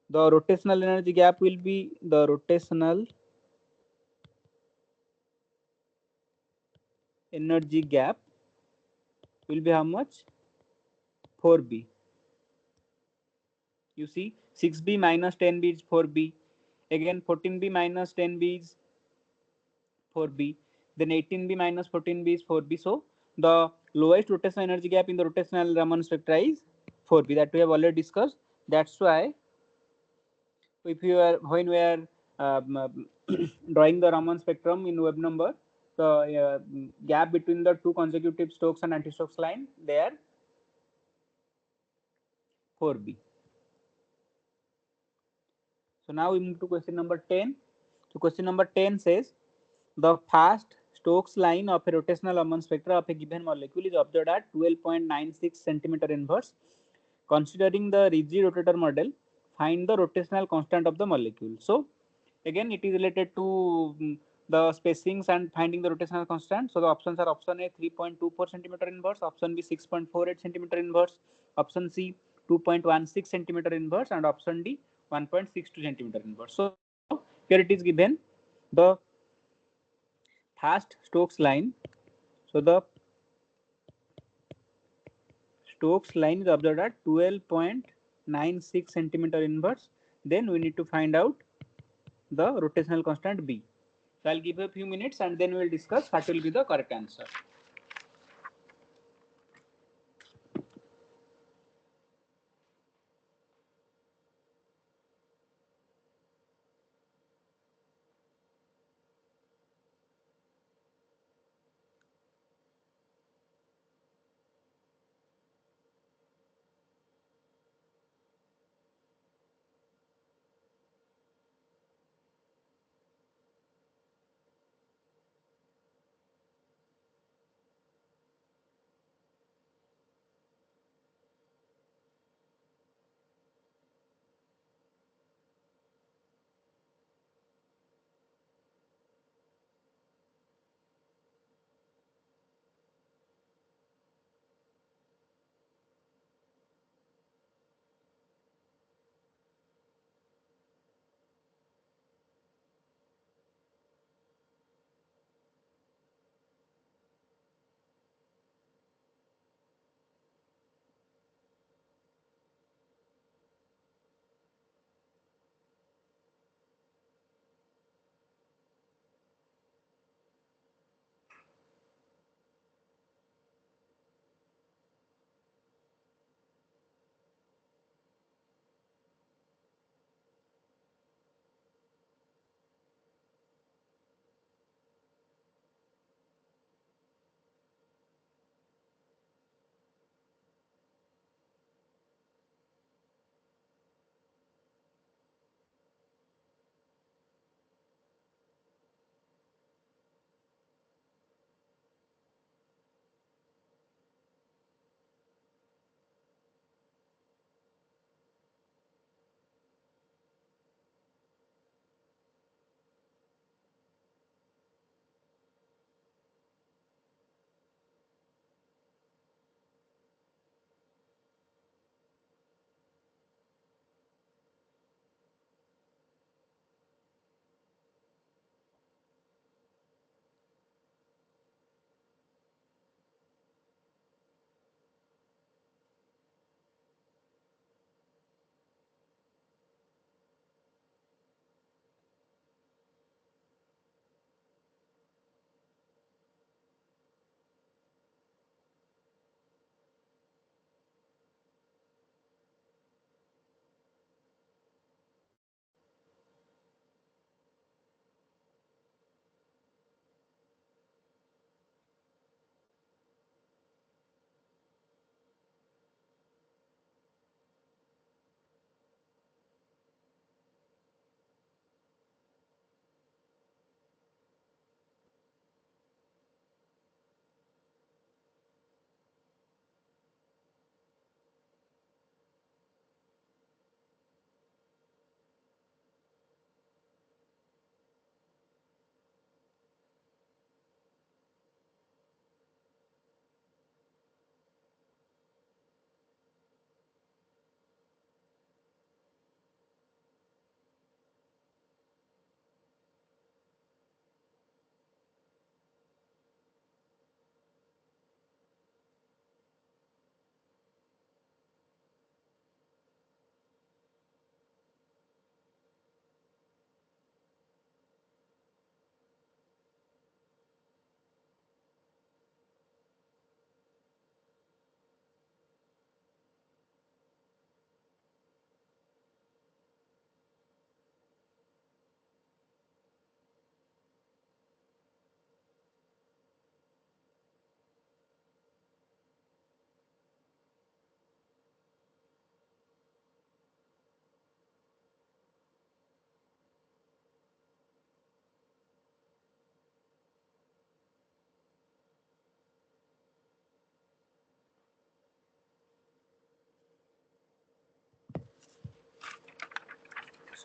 the rotational energy gap will be the rotational energy gap will be how much? 4b. You see, 6b minus 10b is 4b. Again, 14b minus 10b is 4b. Then 18b minus 14b is 4b. So the lowest rotational energy gap in the rotational Raman spectra is 4b. That we have already discussed. That's why if you are when we are drawing the Raman spectrum in wave number, the gap between the two consecutive Stokes and anti-Stokes line, they are 4b. So now we move to question number 10. So question number 10 says the fast Stokes line of a rotational Raman spectra of a given molecule is observed at 12.96 centimeter inverse. Considering the rigid rotator model, find the rotational constant of the molecule. So again, it is related to the spacings and finding the rotational constant. So the options are option A 3.24 centimeter inverse, option B 6.48 centimeter inverse, option C 2.16 centimeter inverse, and option D 1.62 centimeter inverse. So here it is given the fast Stokes line. So the Stokes line is observed at 12.96 centimeter inverse. Then we need to find out the rotational constant B. So I'll give you a few minutes and then we will discuss what will be the correct answer.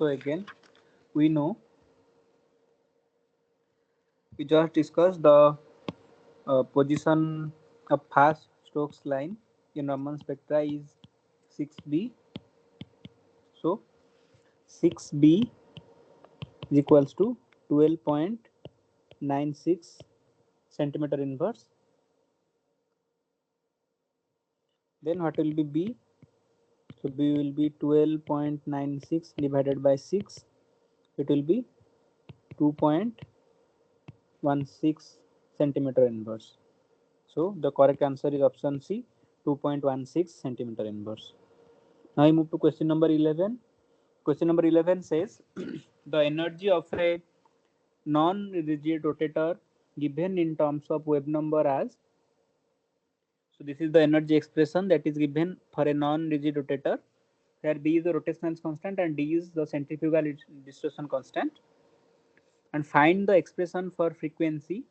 So again, we know we just discussed the position of fast Stokes line in Raman spectra is 6b. So 6b is equals to 12.96 centimeter inverse. Then what will be b? So b will be 12.96 divided by 6. It will be 2.16 centimeter inverse. So the correct answer is option C, 2.16 centimeter inverse. Now I move to question number 11. Question number 11 says the energy of a non-rigid rotator given in terms of wave number as. So this is the energy expression that is given for a non-rigid rotator, where B is the rotational constant and D is the centrifugal distortion constant, and find the expression for frequency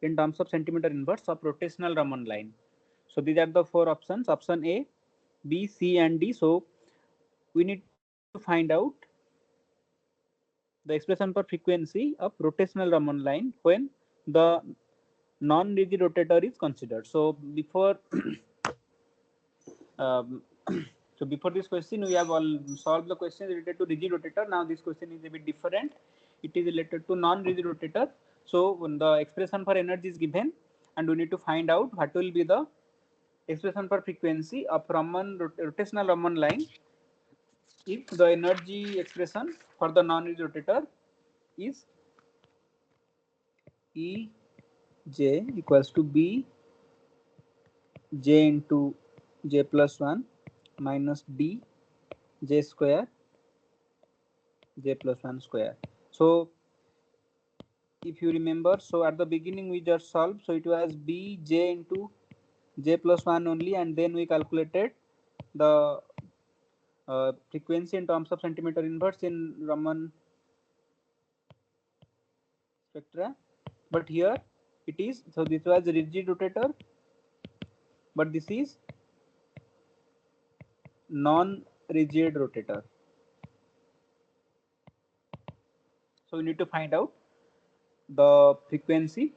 in terms of centimeter inverse of rotational Raman line. So these are the four options: option A, B, C, and D. So we need to find out the expression for frequency of rotational Raman line when the non-rigid rotator is considered. So before um, so before this question, we have all solved the question related to rigid rotator. Now this question is a bit different. It is related to non-rigid rotator. So when the expression for energy is given, and we need to find out what will be the expression for frequency of rotational Raman line if the energy expression for the non-rigid rotator is E j equals to B j into j plus 1 minus D j square j plus 1 square. So if you remember, so at the beginning we just solved, so it was B j into j plus 1 only, and then we calculated the frequency in terms of centimeter inverse in Raman spectra. But here it is, so this was rigid rotator, but this is non-rigid rotator. So we need to find out the frequency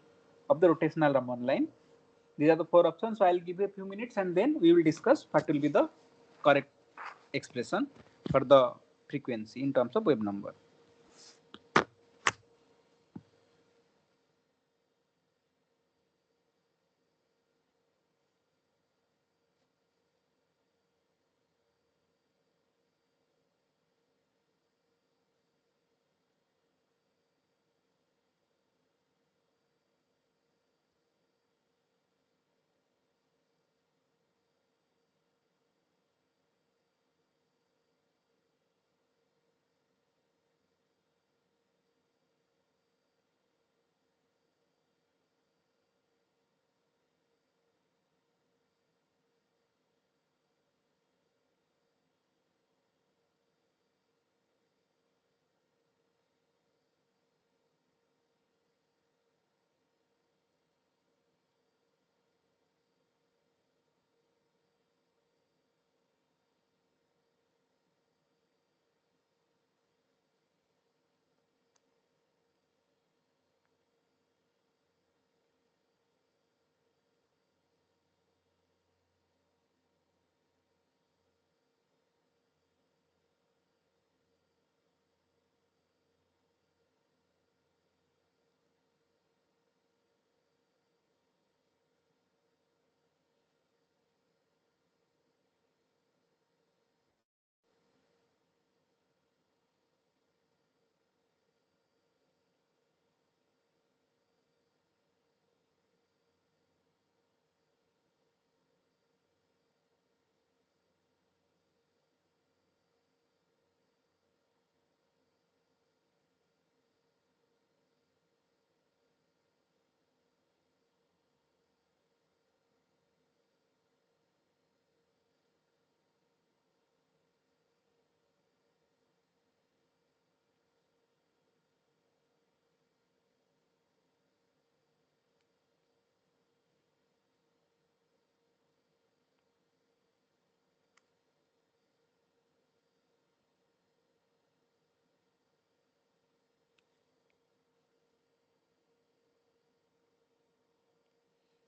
of the rotational Raman line. These are the four options. So I'll give you a few minutes and then we will discuss what will be the correct expression for the frequency in terms of wave number.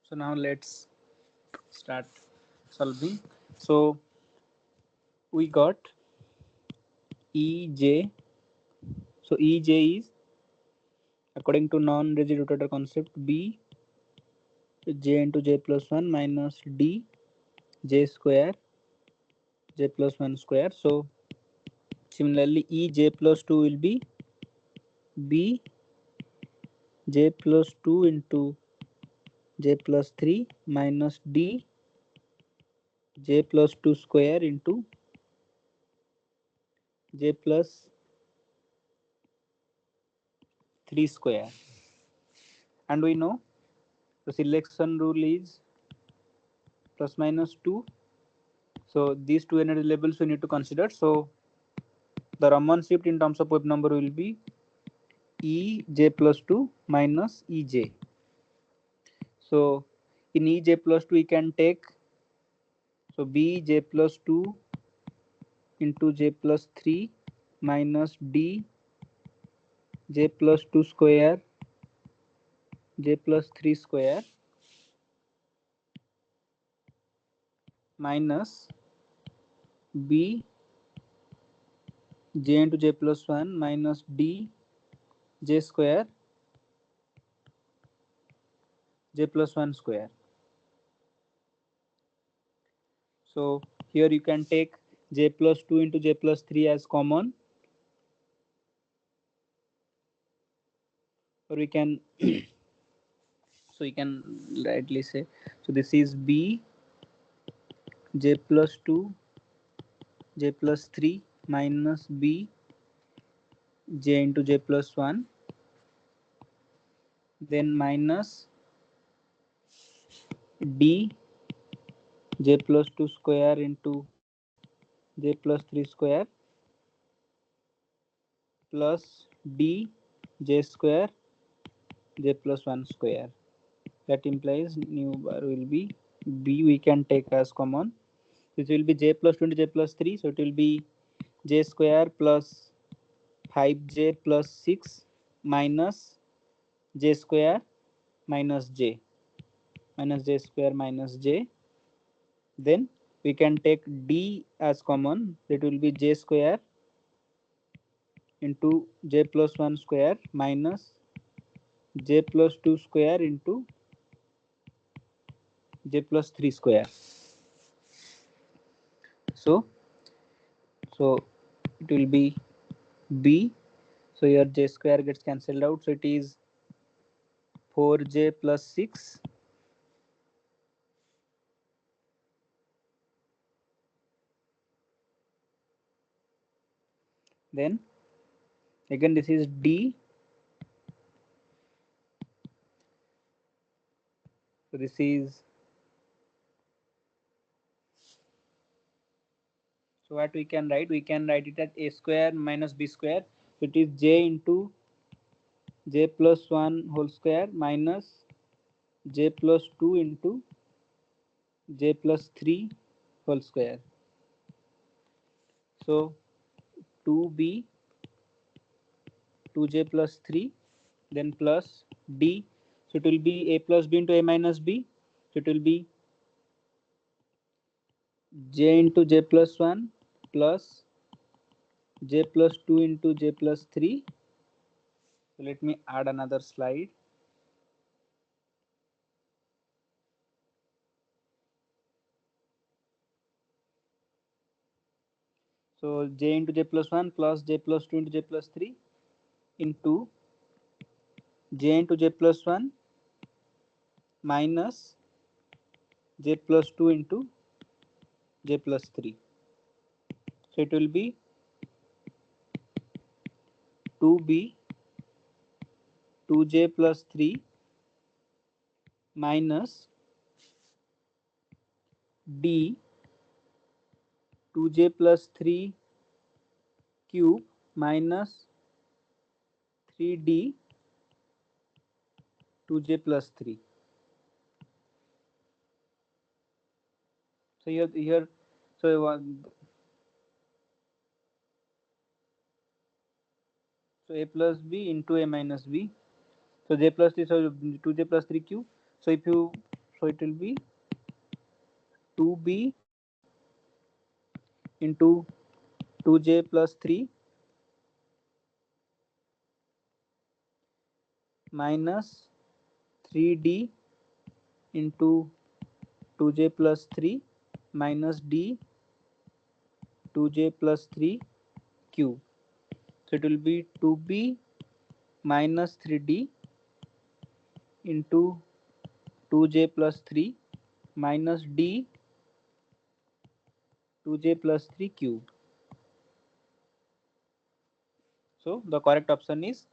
So now let's start solving. So we got EJ. So EJ is, according to non-rigid rotator concept, B j into j plus 1 minus d j square j plus 1 square. So similarly EJ plus 2 will be B j plus 2 into j plus 3 minus d j plus 2 square into j plus 3 square. And we know the selection rule is plus minus 2. So these two energy levels we need to consider. So the Raman shift in terms of wave number will be Ej plus 2 minus Ej. So in Ej plus 2 we can take, so Bj plus 2 into j plus 3 minus d j plus 2 square j plus 3 square minus b j into j plus 1 minus d j square j plus 1 square. So here you can take j plus 2 into j plus 3 as common, or we can so you can rightly say, so this is b j plus 2 j plus 3 minus b j into j plus 1, then minus d j plus 2 square into j plus 3 square plus d j square j plus 1 square. That implies new bar will be b, we can take as common. This will be j plus 2 into j plus 3, so it will be j square plus 5j plus 6 minus j square minus j square minus j. Then we can take d as common, that will be j square into j plus 1 square minus j plus 2 square into j plus 3 square. So it will be b, so here j square gets cancelled out, so it is 4j plus 6 then again this is d, so this is, so what we can write, we can write it as a square minus b square, so it is j into j plus 1 whole square minus j plus 2 into j plus 3 whole square. So 2b 2j plus 3 then plus d, so it will be a plus b into a minus b, so it will be j into j plus 1 plus j plus 2 into j plus 3. So let me add another slide. So j into j plus 1 plus j plus 2 into j plus 3 into j into j plus 1 minus j plus 2 into j plus 3. So it will be 2b 2j plus 3 minus d 2j plus 3 cube minus 3d 2j plus 3. So here so so a plus b into a minus b. So j plus 3, so 2j plus 3 cube. So if you So it will be 2b into 2j plus 3 minus 3d into 2j plus 3 minus d 2j plus 3 cube. So it will be 2b minus 3d into 2j plus 3 minus d 2j plus 3 cube. So the correct option is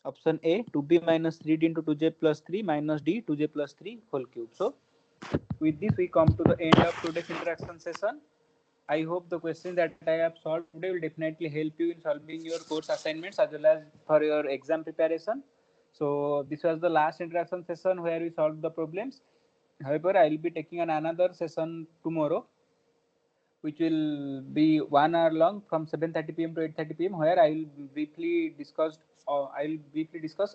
option A, 2b minus 3d into 2j plus 3 minus d 2j plus 3 whole cube. So with this we come to the end of today's interaction session. I hope the questions that I have solved today will definitely help you in solving your course assignments as well as for your exam preparation. So this was the last interaction session where we solved the problems. However, I will be taking another session tomorrow, which will be 1 hour long from 7:30 p.m. to 8:30 p.m. where I will briefly discuss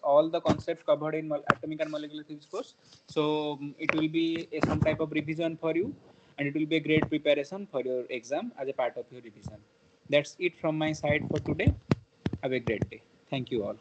all the concepts covered in atomic and molecular physics course. So it will be some type of revision for you, and it will be a great preparation for your exam as a part of your revision. That's it from my side for today. Have a great day. Thank you all.